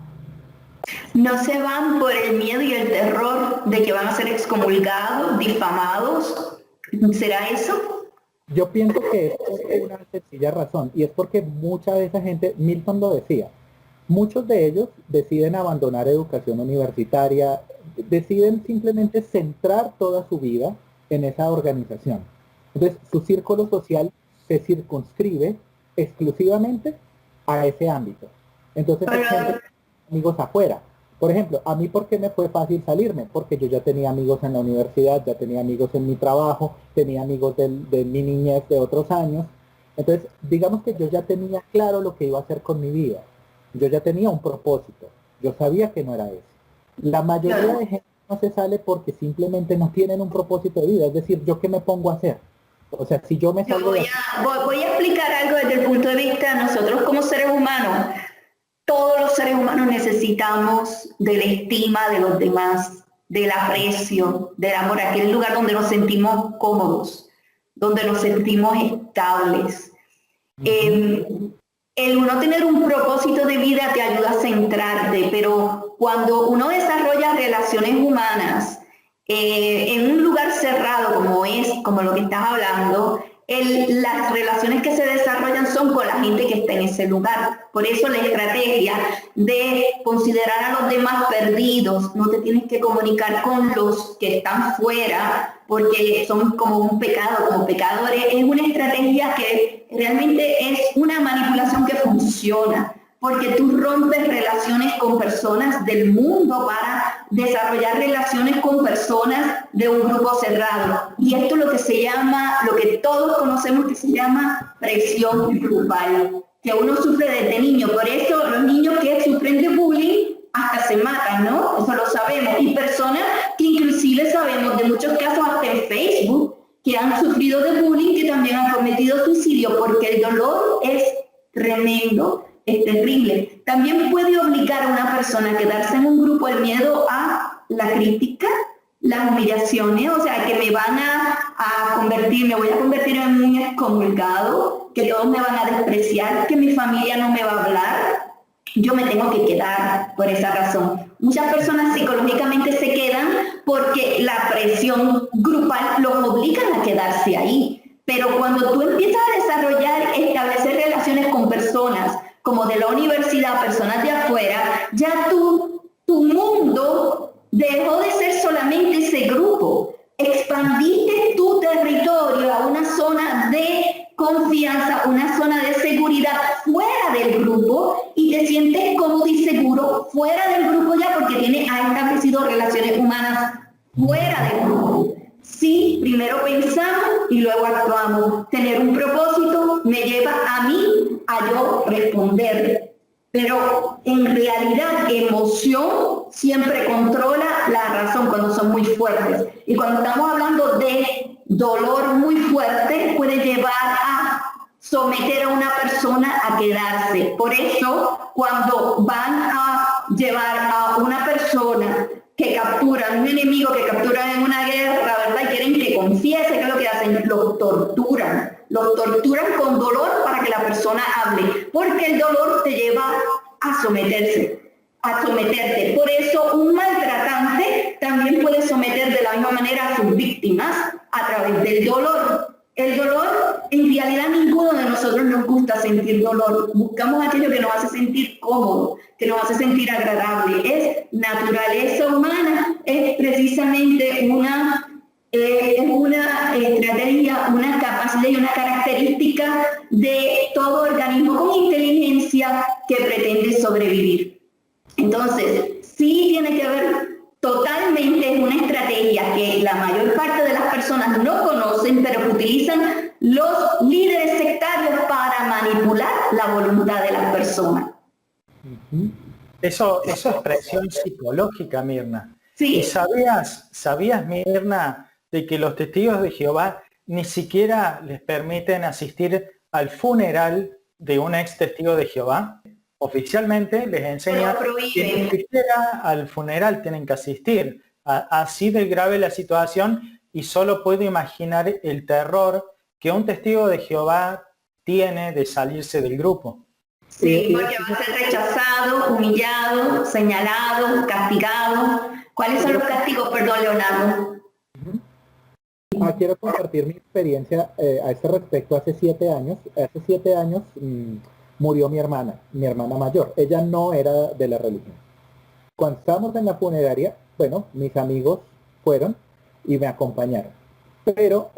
No se van por el miedo y el terror de que van a ser excomulgados, difamados. ¿Será eso? Yo pienso que es por una sencilla razón, y es porque mucha de esa gente, Milton lo decía, muchos de ellos deciden abandonar educación universitaria, deciden simplemente centrar toda su vida en esa organización. Entonces, su círculo social se circunscribe exclusivamente a ese ámbito. Entonces, hay gente, amigos afuera. Por ejemplo, a mí, ¿por qué me fue fácil salirme? Porque yo ya tenía amigos en la universidad, ya tenía amigos en mi trabajo, tenía amigos de mi niñez de otros años. Entonces, digamos que yo ya tenía claro lo que iba a hacer con mi vida. Yo ya tenía un propósito. Yo sabía que no era ese. La mayoría de gente no se sale porque simplemente no tienen un propósito de vida. Es decir, ¿yo qué me pongo a hacer? O sea, si yo me salgo voy a explicar algo desde el punto de vista de nosotros como seres humanos. Todos los seres humanos necesitamos de la estima de los demás, del aprecio, del amor, aquel lugar donde nos sentimos cómodos, donde nos sentimos estables. El uno tener un propósito de vida te ayuda a centrarte, pero cuando uno desarrolla relaciones humanas en un lugar cerrado como lo que estás hablando, las relaciones que se desarrollan son con la gente que está en ese lugar. Por eso la estrategia de considerar a los demás perdidos, no te tienes que comunicar con los que están fuera, porque son como un pecado, como pecadores, es una estrategia que realmente es una manipulación que funciona, porque tú rompes relaciones con personas del mundo para desarrollar relaciones con personas de un grupo cerrado. Y esto es lo que se llama, lo que todos conocemos que se llama presión grupal, que uno sufre desde niño. Por eso los niños que sufren de bullying hasta se matan, ¿no? Eso lo sabemos. Y personas que inclusive sabemos de muchos casos hasta en Facebook que han sufrido de bullying, que también han cometido suicidio, porque el dolor es tremendo. Es terrible. También puede obligar a una persona a quedarse en un grupo el miedo a la crítica, las humillaciones, o sea, que me van me voy a convertir en un excomulgado, que todos me van a despreciar, que mi familia no me va a hablar. Yo me tengo que quedar por esa razón. Muchas personas psicológicamente se quedan porque la presión grupal los obligan a quedarse ahí. Pero cuando tú empiezas a establecer relaciones con personas como de la universidad, personas de afuera, ya tu mundo dejó de ser solamente ese grupo. Expandiste tu territorio a una zona de confianza, una zona de seguridad fuera del grupo y te sientes cómodo y seguro fuera del grupo ya porque has establecido relaciones humanas fuera del grupo. Sí, primero pensamos y luego actuamos. Tener un propósito me lleva a mí a yo responder. Pero en realidad emoción siempre controla la razón cuando son muy fuertes. Y cuando estamos hablando de dolor muy fuerte puede llevar a someter a una persona a quedarse. Por eso cuando van a llevar a una persona que capturan, un enemigo que capturan en una guerra, ¿verdad? Y quieren que confiese, ¿qué es lo que hacen? Los torturan con dolor para que la persona hable, porque el dolor te lleva a someterte. Por eso un maltratante también puede someter de la misma manera a sus víctimas a través del dolor. El dolor, en realidad ninguno de nosotros nos gusta sentir dolor. Buscamos aquello que nos hace sentir cómodo, que nos hace sentir agradable. Es naturaleza humana, es precisamente una estrategia, una capacidad y una característica de todo organismo con inteligencia que pretende sobrevivir. Entonces, sí tiene que ver totalmente, es una estrategia que la mayor parte de las personas no conocen, pero que utilizan los líderes sectarios para manipular la voluntad de las personas. Eso es presión psicológica, Mirna. Sí. ¿Y sabías, Mirna, de que los testigos de Jehová ni siquiera les permiten asistir al funeral de un ex testigo de Jehová? Oficialmente les enseñan que ni siquiera al funeral tienen que asistir. Así de grave la situación, y solo puedo imaginar el terror que un testigo de Jehová tiene de salirse del grupo. Sí, porque va a ser rechazado, humillado, señalado, castigado. ¿Cuáles son los castigos? Perdón, Leonardo. Quiero compartir mi experiencia a este respecto. Hace 7 años murió mi hermana mayor. Ella no era de la religión. Cuando estábamos en la funeraria, bueno, mis amigos fueron y me acompañaron. Pero,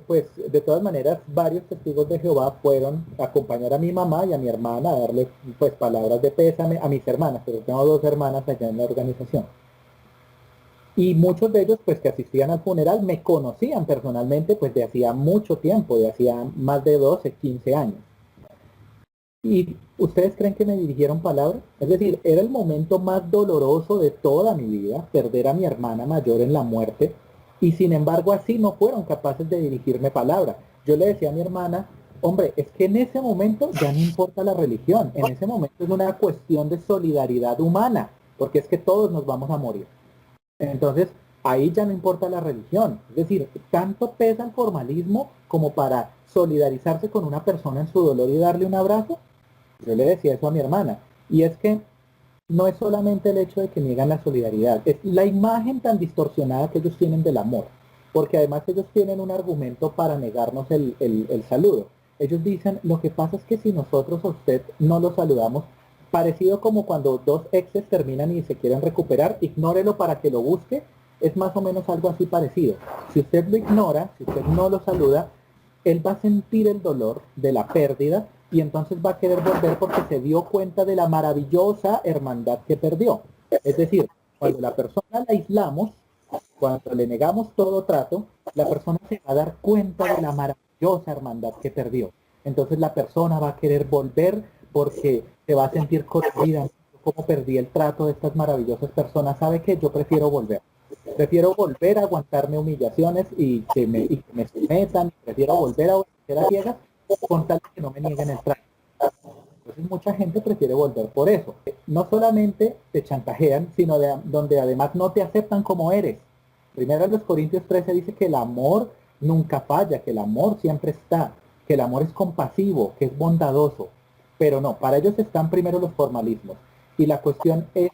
pues, de todas maneras, varios testigos de Jehová fueron a acompañar a mi mamá y a mi hermana, a darle, pues, palabras de pésame a mis hermanas, pero tengo 2 hermanas allá en la organización. Y muchos de ellos, pues, que asistían al funeral, me conocían personalmente, pues, de hacía mucho tiempo, de hacía más de 12, 15 años. ¿Y ustedes creen que me dirigieron palabras? Es decir, era el momento más doloroso de toda mi vida, perder a mi hermana mayor en la muerte, y sin embargo así no fueron capaces de dirigirme palabra. Yo le decía a mi hermana, hombre, es que en ese momento ya no importa la religión, en ese momento es una cuestión de solidaridad humana, porque es que todos nos vamos a morir. Entonces, ahí ya no importa la religión. Es decir, tanto pesa el formalismo como para solidarizarse con una persona en su dolor y darle un abrazo. Yo le decía eso a mi hermana. Y es que no es solamente el hecho de que niegan la solidaridad, es la imagen tan distorsionada que ellos tienen del amor. Porque además ellos tienen un argumento para negarnos el saludo. Ellos dicen, lo que pasa es que si nosotros a usted no lo saludamos, parecido como cuando dos exes terminan y se quieren recuperar, ignórelo para que lo busque, es más o menos algo así parecido. Si usted lo ignora, si usted no lo saluda, él va a sentir el dolor de la pérdida y entonces va a querer volver porque se dio cuenta de la maravillosa hermandad que perdió. Es decir, cuando la persona la aislamos, cuando le negamos todo trato, la persona se va a dar cuenta de la maravillosa hermandad que perdió. Entonces la persona va a querer volver porque se va a sentir corrigida. Como perdí el trato de estas maravillosas personas, ¿sabe qué? Yo prefiero volver. Prefiero volver a aguantarme humillaciones y que me sometan. Prefiero volver a obedecer a ciegas con tal de que no me nieguen el trato. Entonces mucha gente prefiere volver por eso. No solamente te chantajean, sino donde además no te aceptan como eres. Primero en los Corintios 13 dice que el amor nunca falla, que el amor siempre está, que el amor es compasivo, que es bondadoso. Pero no, para ellos están primero los formalismos. Y la cuestión es,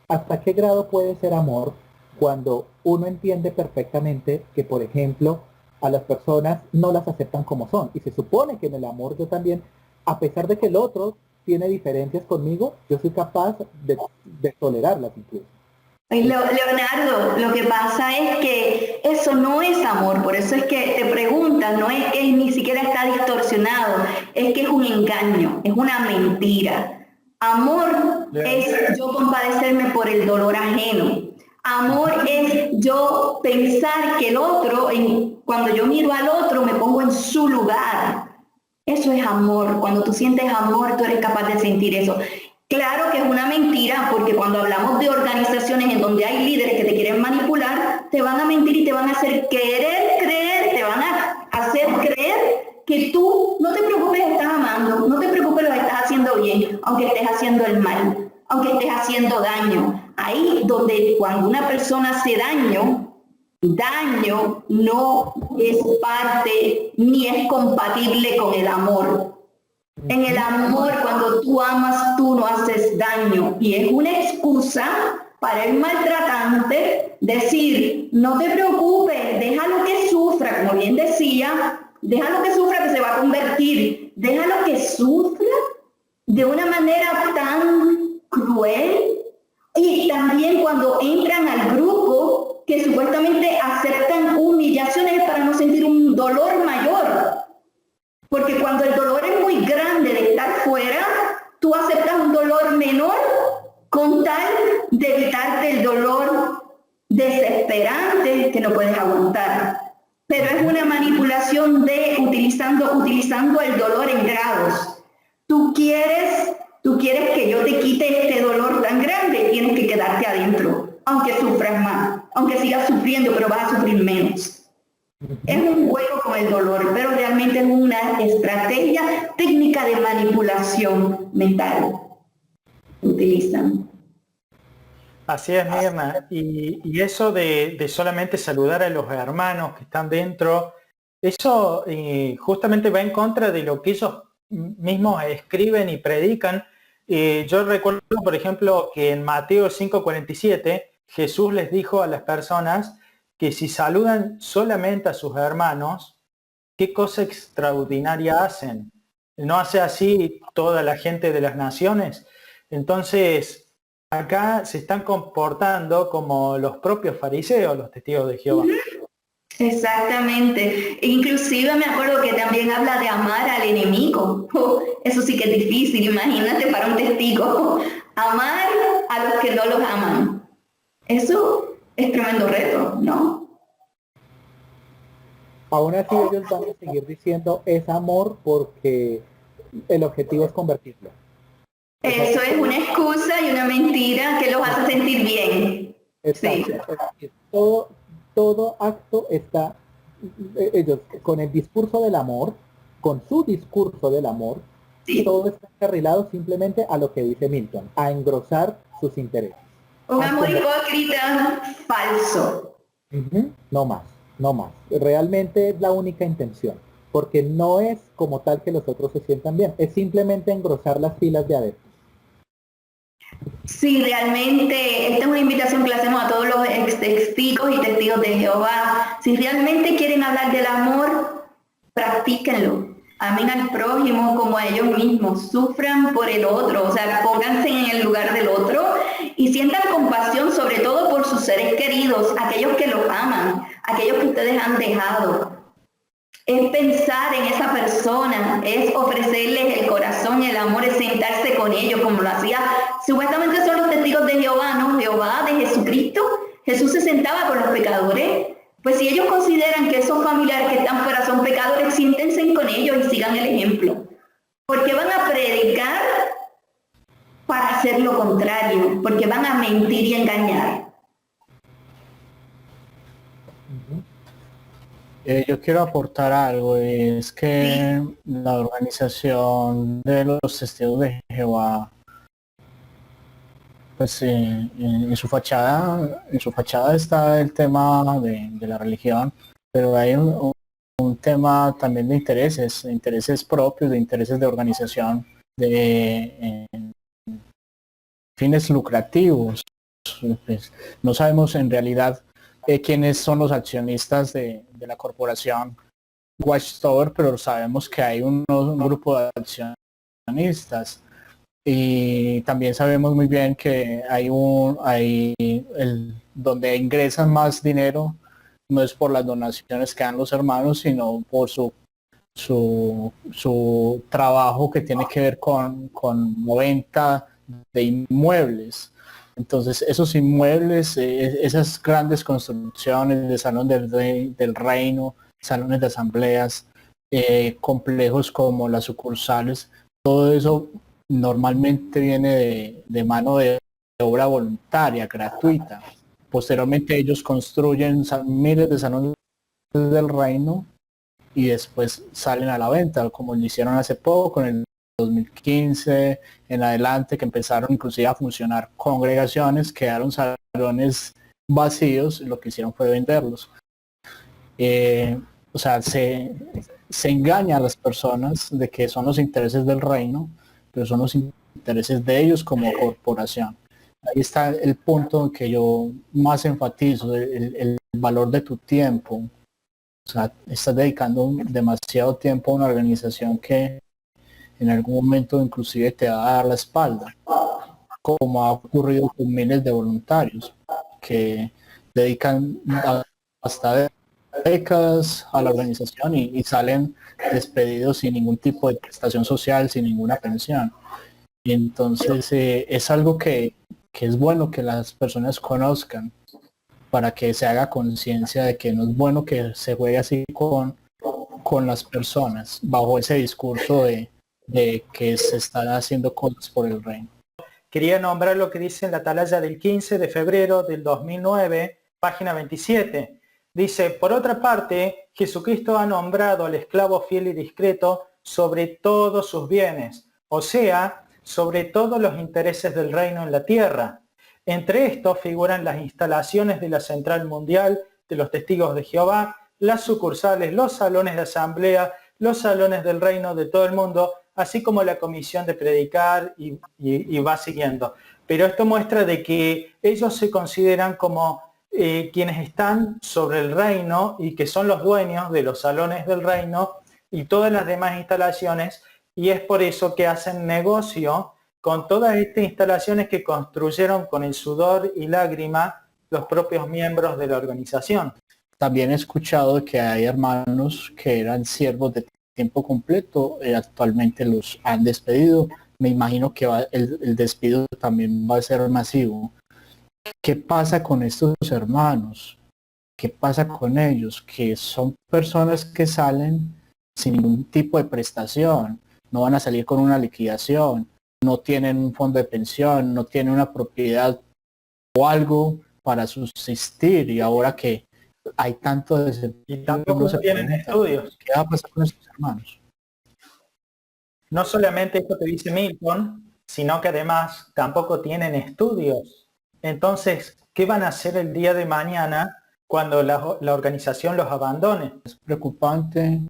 ¿hasta qué grado puede ser amor cuando uno entiende perfectamente que, por ejemplo, a las personas no las aceptan como son? Y se supone que en el amor yo también, a pesar de que el otro tiene diferencias conmigo, yo soy capaz de tolerarlas incluso. Leonardo, lo que pasa es que eso no es amor, por eso es que te preguntas, no es que ni siquiera está distorsionado, es que es un engaño, es una mentira. Amor es yo compadecerme por el dolor ajeno. Amor es yo pensar que el otro, cuando yo miro al otro, me pongo en su lugar. Eso es amor. Cuando tú sientes amor, tú eres capaz de sentir eso. Claro que es una mentira, porque cuando hablamos de organizaciones en donde hay líderes que te quieren manipular, te van a mentir y te van a hacer querer creer, te van a hacer creer que tú, no te preocupes, estás amando, no te preocupes, lo estás haciendo bien, aunque estés haciendo el mal, aunque estés haciendo daño. Ahí donde cuando una persona hace daño no es parte ni es compatible con el amor. En el amor, cuando tú amas, tú no haces daño. Y es una excusa para el maltratante decir, no te preocupes, déjalo que sufra, como bien decía, déjalo que sufra, que se va a convertir. Déjalo que sufra de una manera tan cruel. Y también cuando entran al grupo, que supuestamente aceptan humillaciones para no sentir un dolor mayor. Porque cuando el dolor es muy grande de estar fuera, tú aceptas un dolor menor con tal de evitarte el dolor desesperante que no puedes aguantar. Pero es una manipulación de utilizando el dolor en grados. Tú quieres que yo te quite este dolor tan grande, tienes que quedarte adentro, aunque sufras más, aunque sigas sufriendo, pero vas a sufrir menos. Es un juego con el dolor, pero realmente es una estrategia técnica de manipulación mental. Utilizan. Así es, Mirna. Y eso de solamente saludar a los hermanos que están dentro, eso justamente va en contra de lo que ellos mismos escriben y predican. Yo recuerdo, por ejemplo, que en Mateo 5:47, Jesús les dijo a las personas que si saludan solamente a sus hermanos, ¿qué cosa extraordinaria hacen? ¿No hace así toda la gente de las naciones? Entonces, acá se están comportando como los propios fariseos, los testigos de Jehová. Exactamente. Inclusive me acuerdo que también habla de amar al enemigo. Eso sí que es difícil, imagínate para un testigo. Amar a los que no los aman. Eso es tremendo reto, ¿no? Aún así ellos van a seguir diciendo es amor porque el objetivo es convertirlo. Eso es una excusa y una mentira que los hace sentir bien. Exacto. Sí. Todo acto está, ellos con el discurso del amor, con su discurso del amor, sí. Todo está encarrilado simplemente a lo que dice Milton, a engrosar sus intereses. Un amor hipócrita falso. Ujú. No más, no más. Realmente es la única intención, porque no es como tal que los otros se sientan bien, es simplemente engrosar las filas de adeptos. Sí, realmente esta es una invitación que le hacemos a todos los testigos y testigos de Jehová. Si realmente quieren hablar del amor, practíquenlo. Amen al prójimo como a ellos mismos. Sufran por el otro, o sea, pónganse en el lugar del otro y sientan compasión sobre todo por sus seres queridos, aquellos que los aman, aquellos que ustedes han dejado. Es pensar en esa persona, es ofrecerles el corazón, el amor, es sentarse con ellos como lo hacía. Supuestamente son los testigos de Jehová, ¿no? Jehová de Jesucristo. Jesús se sentaba con los pecadores. Pues si ellos consideran que esos familiares que están fuera son pecadores, siéntense con ellos y sigan el ejemplo. Porque van a predicar para hacer lo contrario, porque van a mentir y engañar. Yo quiero aportar algo, es que la organización de los testigos de Jehová, pues en su fachada está el tema de la religión, pero hay un tema también de intereses propios, de intereses de organización, de fines lucrativos. Pues, no sabemos en realidad quiénes son los accionistas de la corporación Watchtower, pero sabemos que hay un grupo de accionistas y también sabemos muy bien que donde ingresan más dinero no es por las donaciones que dan los hermanos, sino por su trabajo que tiene que ver con venta de inmuebles. Entonces, esos inmuebles, esas grandes construcciones de salón del reino, salones de asambleas, complejos como las sucursales, todo eso normalmente viene de mano de obra voluntaria, gratuita. Posteriormente ellos construyen miles de salones del reino y después salen a la venta, como lo hicieron hace poco, en el 2015 en adelante, que empezaron inclusive a funcionar congregaciones, quedaron salones vacíos, lo que hicieron fue venderlos. O sea, se engaña a las personas de que son los intereses del reino, pero son los intereses de ellos como corporación. Ahí está el punto en que yo más enfatizo, el valor de tu tiempo. O sea, estás dedicando demasiado tiempo a una organización que en algún momento inclusive te va a dar la espalda, como ha ocurrido con miles de voluntarios que dedican hasta décadas a la organización y salen despedidos sin ningún tipo de prestación social, sin ninguna pensión. Y entonces es algo que es bueno que las personas conozcan para que se haga conciencia de que no es bueno que se juegue así con las personas, bajo ese discurso de que se están haciendo cosas por el reino. Quería nombrar lo que dice en la atalaya del 15 de febrero del 2009, página 27. Dice, por otra parte, Jesucristo ha nombrado al esclavo fiel y discreto sobre todos sus bienes, o sea, sobre todos los intereses del reino en la tierra. Entre estos figuran las instalaciones de la Central Mundial de los Testigos de Jehová, las sucursales, los salones de asamblea, los salones del reino de todo el mundo, así como la comisión de predicar y va siguiendo. Pero esto muestra de que ellos se consideran como quienes están sobre el reino y que son los dueños de los salones del reino y todas las demás instalaciones, y es por eso que hacen negocio con todas estas instalaciones que construyeron con el sudor y lágrima los propios miembros de la organización. También he escuchado que hay hermanos que eran siervos de tiempo completo, actualmente los han despedido. Me imagino que el despido también va a ser masivo. ¿Qué pasa con estos hermanos? ¿Qué pasa con ellos? Que son personas que salen sin ningún tipo de prestación, no van a salir con una liquidación, no tienen un fondo de pensión, no tienen una propiedad o algo para subsistir, y ahora que hay tanto desempleo, y tampoco tienen estudios. ¿Qué va a pasar con estos hermanos? No solamente esto que dice Milton, sino que además tampoco tienen estudios. Entonces, ¿qué van a hacer el día de mañana cuando la organización los abandone. Es preocupante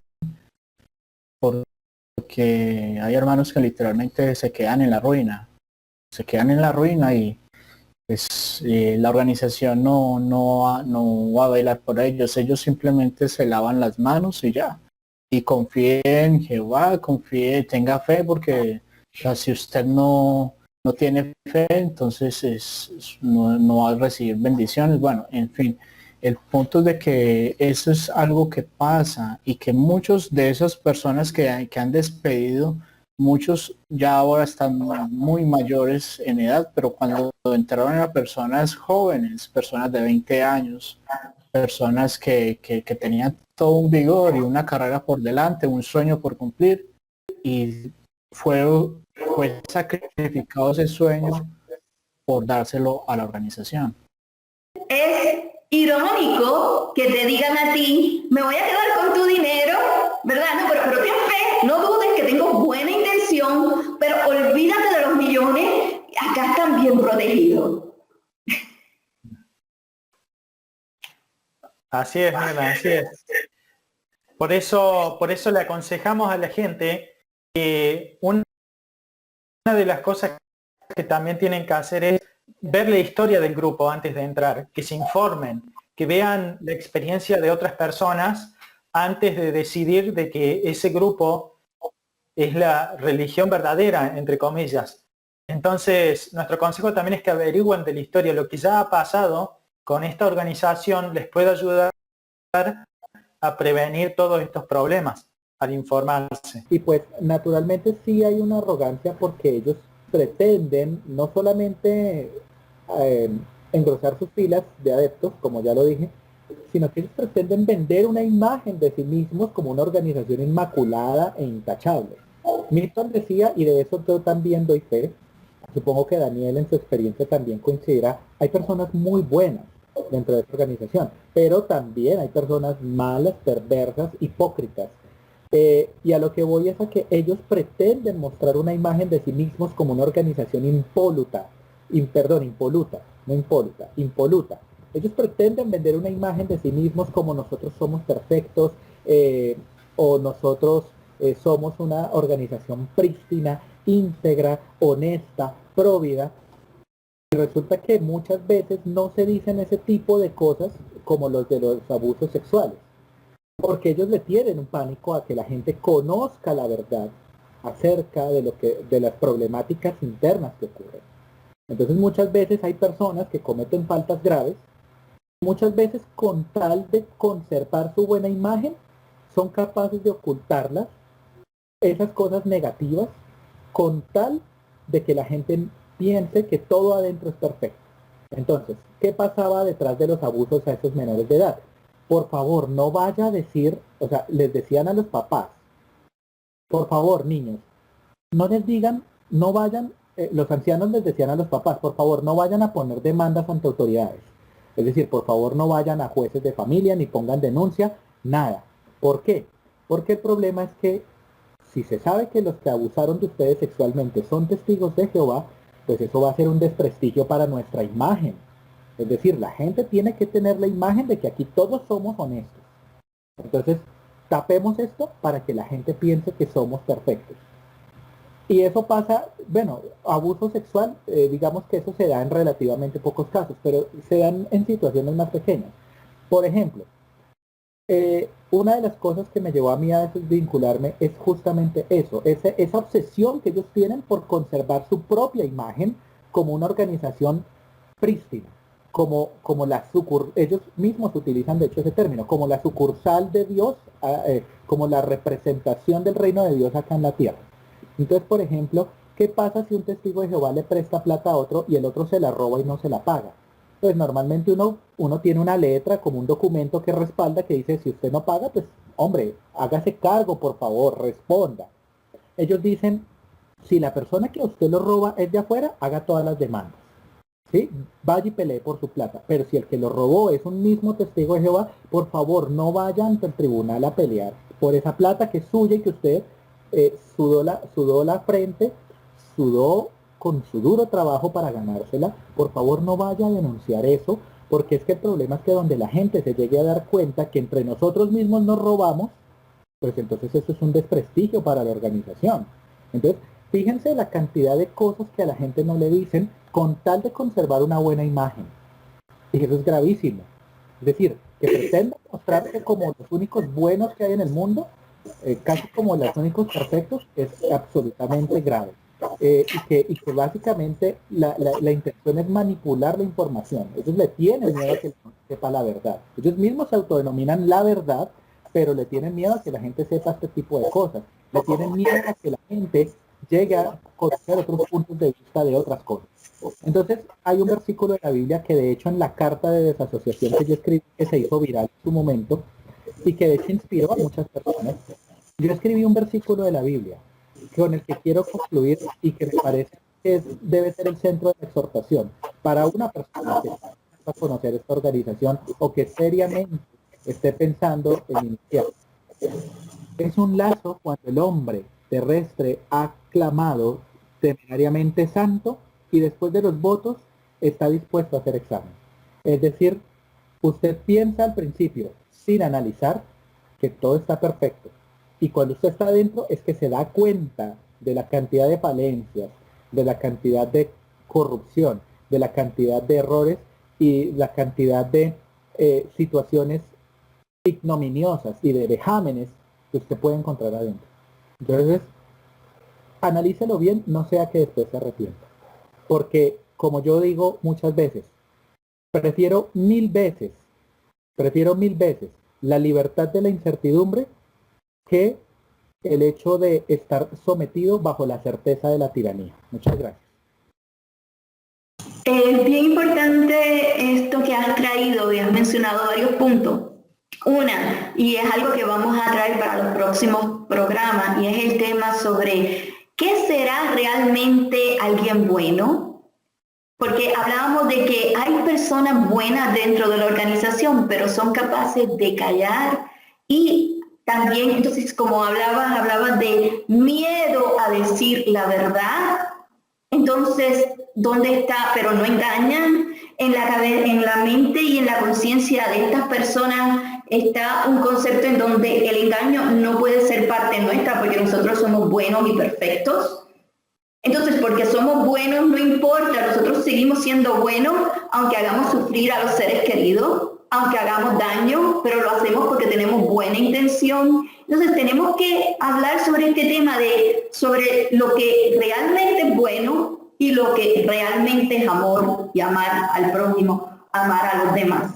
porque hay hermanos que literalmente se quedan en la ruina. Se quedan en la ruina y pues la organización no va a velar por ellos. Ellos simplemente se lavan las manos y ya. Y confíe en Jehová, confíe, tenga fe, porque o sea, si usted no tiene fe, entonces no va a recibir bendiciones. Bueno, en fin, el punto es de que eso es algo que pasa y que muchos de esas personas que han despedido, muchos ya ahora están muy mayores en edad, pero cuando entraron a personas jóvenes, personas de 20 años, personas que tenían todo un vigor y una carrera por delante, un sueño por cumplir, y fue sacrificado ese sueño por dárselo a la organización. Es irónico que te digan a ti, me voy a quedar con tu dinero, ¿verdad? No, pero ten fe, no dudes que tengo buena intención, pero olvídate de los millones, acá están bien protegidos. Así es, Mirna, así es. Por eso le aconsejamos a la gente que una de las cosas que también tienen que hacer es ver la historia del grupo antes de entrar, que se informen, que vean la experiencia de otras personas antes de decidir de que ese grupo es la religión verdadera, entre comillas. Entonces, nuestro consejo también es que averigüen de la historia. Lo que ya ha pasado con esta organización les puede ayudar a prevenir todos estos problemas al informarse. Y pues naturalmente sí hay una arrogancia porque ellos pretenden no solamente engrosar sus filas de adeptos, como ya lo dije, sino que ellos pretenden vender una imagen de sí mismos como una organización inmaculada e intachable. Milton decía, y de eso yo también doy fe, supongo que Daniel en su experiencia también coincidirá, hay personas muy buenas dentro de esta organización, pero también hay personas malas, perversas, hipócritas. Y a lo que voy es a que ellos pretenden mostrar una imagen de sí mismos como una organización impoluta. Ellos pretenden vender una imagen de sí mismos como nosotros somos perfectos, o nosotros somos una organización prístina, íntegra, honesta, próvida. Y resulta que muchas veces no se dicen ese tipo de cosas como los de los abusos sexuales, porque ellos le tienen un pánico a que la gente conozca la verdad acerca de las problemáticas internas que ocurren. Entonces muchas veces hay personas que cometen faltas graves, muchas veces con tal de conservar su buena imagen, son capaces de ocultarlas, esas cosas negativas, con tal de que la gente piense que todo adentro es perfecto. Entonces, ¿qué pasaba detrás de los abusos a esos menores de edad? Por favor, no vaya a decir, o sea, les decían a los papás, por favor, niños, no les digan, no vayan, los ancianos les decían a los papás, por favor, no vayan a poner demandas ante autoridades. Es decir, por favor, no vayan a jueces de familia, ni pongan denuncia, nada. ¿Por qué? Porque el problema es que si se sabe que los que abusaron de ustedes sexualmente son testigos de Jehová, pues eso va a ser un desprestigio para nuestra imagen. Es decir, la gente tiene que tener la imagen de que aquí todos somos honestos. Entonces, tapemos esto para que la gente piense que somos perfectos. Y eso pasa, bueno, abuso sexual, digamos que eso se da en relativamente pocos casos, pero se dan en situaciones más pequeñas. Por ejemplo, una de las cosas que me llevó a mí a desvincularme es justamente eso, esa obsesión que ellos tienen por conservar su propia imagen como una organización prístina, como ellos mismos utilizan de hecho ese término, como la sucursal de Dios, como la representación del reino de Dios acá en la tierra. Entonces, por ejemplo, ¿qué pasa si un testigo de Jehová le presta plata a otro y el otro se la roba y no se la paga? Pues normalmente uno tiene una letra como un documento que respalda que dice, si usted no paga, pues hombre, hágase cargo, por favor, responda. Ellos dicen, si la persona que a usted lo roba es de afuera, haga todas las demandas, ¿sí? Vaya y pelee por su plata. Pero si el que lo robó es un mismo testigo de Jehová, por favor, no vaya ante el tribunal a pelear por esa plata que es suya y que usted sudó la frente, sudó con su duro trabajo para ganársela. Por favor, no vaya a denunciar eso, porque es que el problema es que donde la gente se llegue a dar cuenta que entre nosotros mismos nos robamos, pues entonces eso es un desprestigio para la organización. Entonces, fíjense la cantidad de cosas que a la gente no le dicen con tal de conservar una buena imagen. Y eso es gravísimo. Es decir, que pretenden mostrarse como los únicos buenos que hay en el mundo, casi como los únicos perfectos, es absolutamente grave. Y que básicamente la intención es manipular la información. Ellos le tienen miedo a que la gente sepa la verdad. Ellos mismos se autodenominan la verdad, pero le tienen miedo a que la gente sepa este tipo de cosas. Le tienen miedo a que la gente llegue a conocer otros puntos de vista de otras cosas. Entonces, hay un versículo de la Biblia que de hecho en la carta de desasociación que yo escribí, que se hizo viral en su momento, y que de hecho inspiró a muchas personas. Yo escribí un versículo de la Biblia con el que quiero concluir y que me parece que debe ser el centro de la exhortación para una persona que va a conocer esta organización o que seriamente esté pensando en iniciar. Es un lazo cuando el hombre terrestre ha clamado temerariamente santo y después de los votos está dispuesto a hacer examen. Es decir, usted piensa al principio, sin analizar, que todo está perfecto. Y cuando usted está adentro es que se da cuenta de la cantidad de falencias, de la cantidad de corrupción, de la cantidad de errores y la cantidad de situaciones ignominiosas y de vejámenes que usted puede encontrar adentro. Entonces, analícelo bien, no sea que después se arrepienta. Porque, como yo digo muchas veces, prefiero mil veces la libertad de la incertidumbre que el hecho de estar sometido bajo la certeza de la tiranía. Muchas gracias. Es bien importante esto que has traído y has mencionado varios puntos. Una, y es algo que vamos a traer para los próximos programas, y es el tema sobre ¿qué será realmente alguien bueno? Porque hablábamos de que hay personas buenas dentro de la organización, pero son capaces de callar y también, entonces, como hablabas de miedo a decir la verdad. Entonces, ¿dónde está? Pero no engañan. En la mente y en la conciencia de estas personas está un concepto en donde el engaño no puede ser parte nuestra porque nosotros somos buenos y perfectos. Entonces, porque somos buenos, no importa, nosotros seguimos siendo buenos, aunque hagamos sufrir a los seres queridos, aunque hagamos daño, pero lo hacemos porque tenemos buena intención. Entonces, tenemos que hablar sobre este tema sobre lo que realmente es bueno y lo que realmente es amor y amar al prójimo, amar a los demás.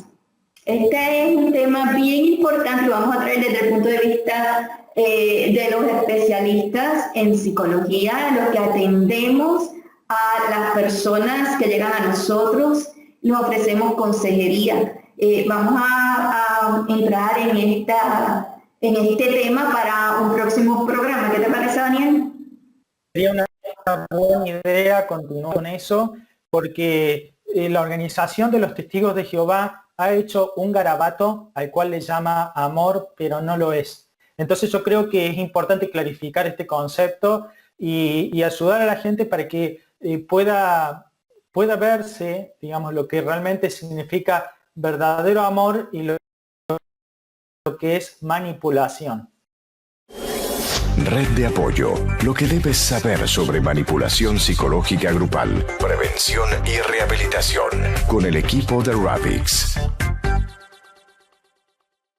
Este es un tema bien importante, lo vamos a traer desde el punto de vista de los especialistas en psicología, los que atendemos a las personas que llegan a nosotros, les ofrecemos consejería. Vamos a entrar en este tema para un próximo programa. ¿Qué te parece, Daniel? Sería una buena idea continuar con eso, porque la organización de los Testigos de Jehová ha hecho un garabato al cual le llama amor, pero no lo es. Entonces yo creo que es importante clarificar este concepto y ayudar a la gente para que pueda verse, digamos, lo que realmente significa verdadero amor y lo que es manipulación. Red de apoyo. Lo que debes saber sobre manipulación psicológica grupal, prevención y rehabilitación con el equipo de Ravix.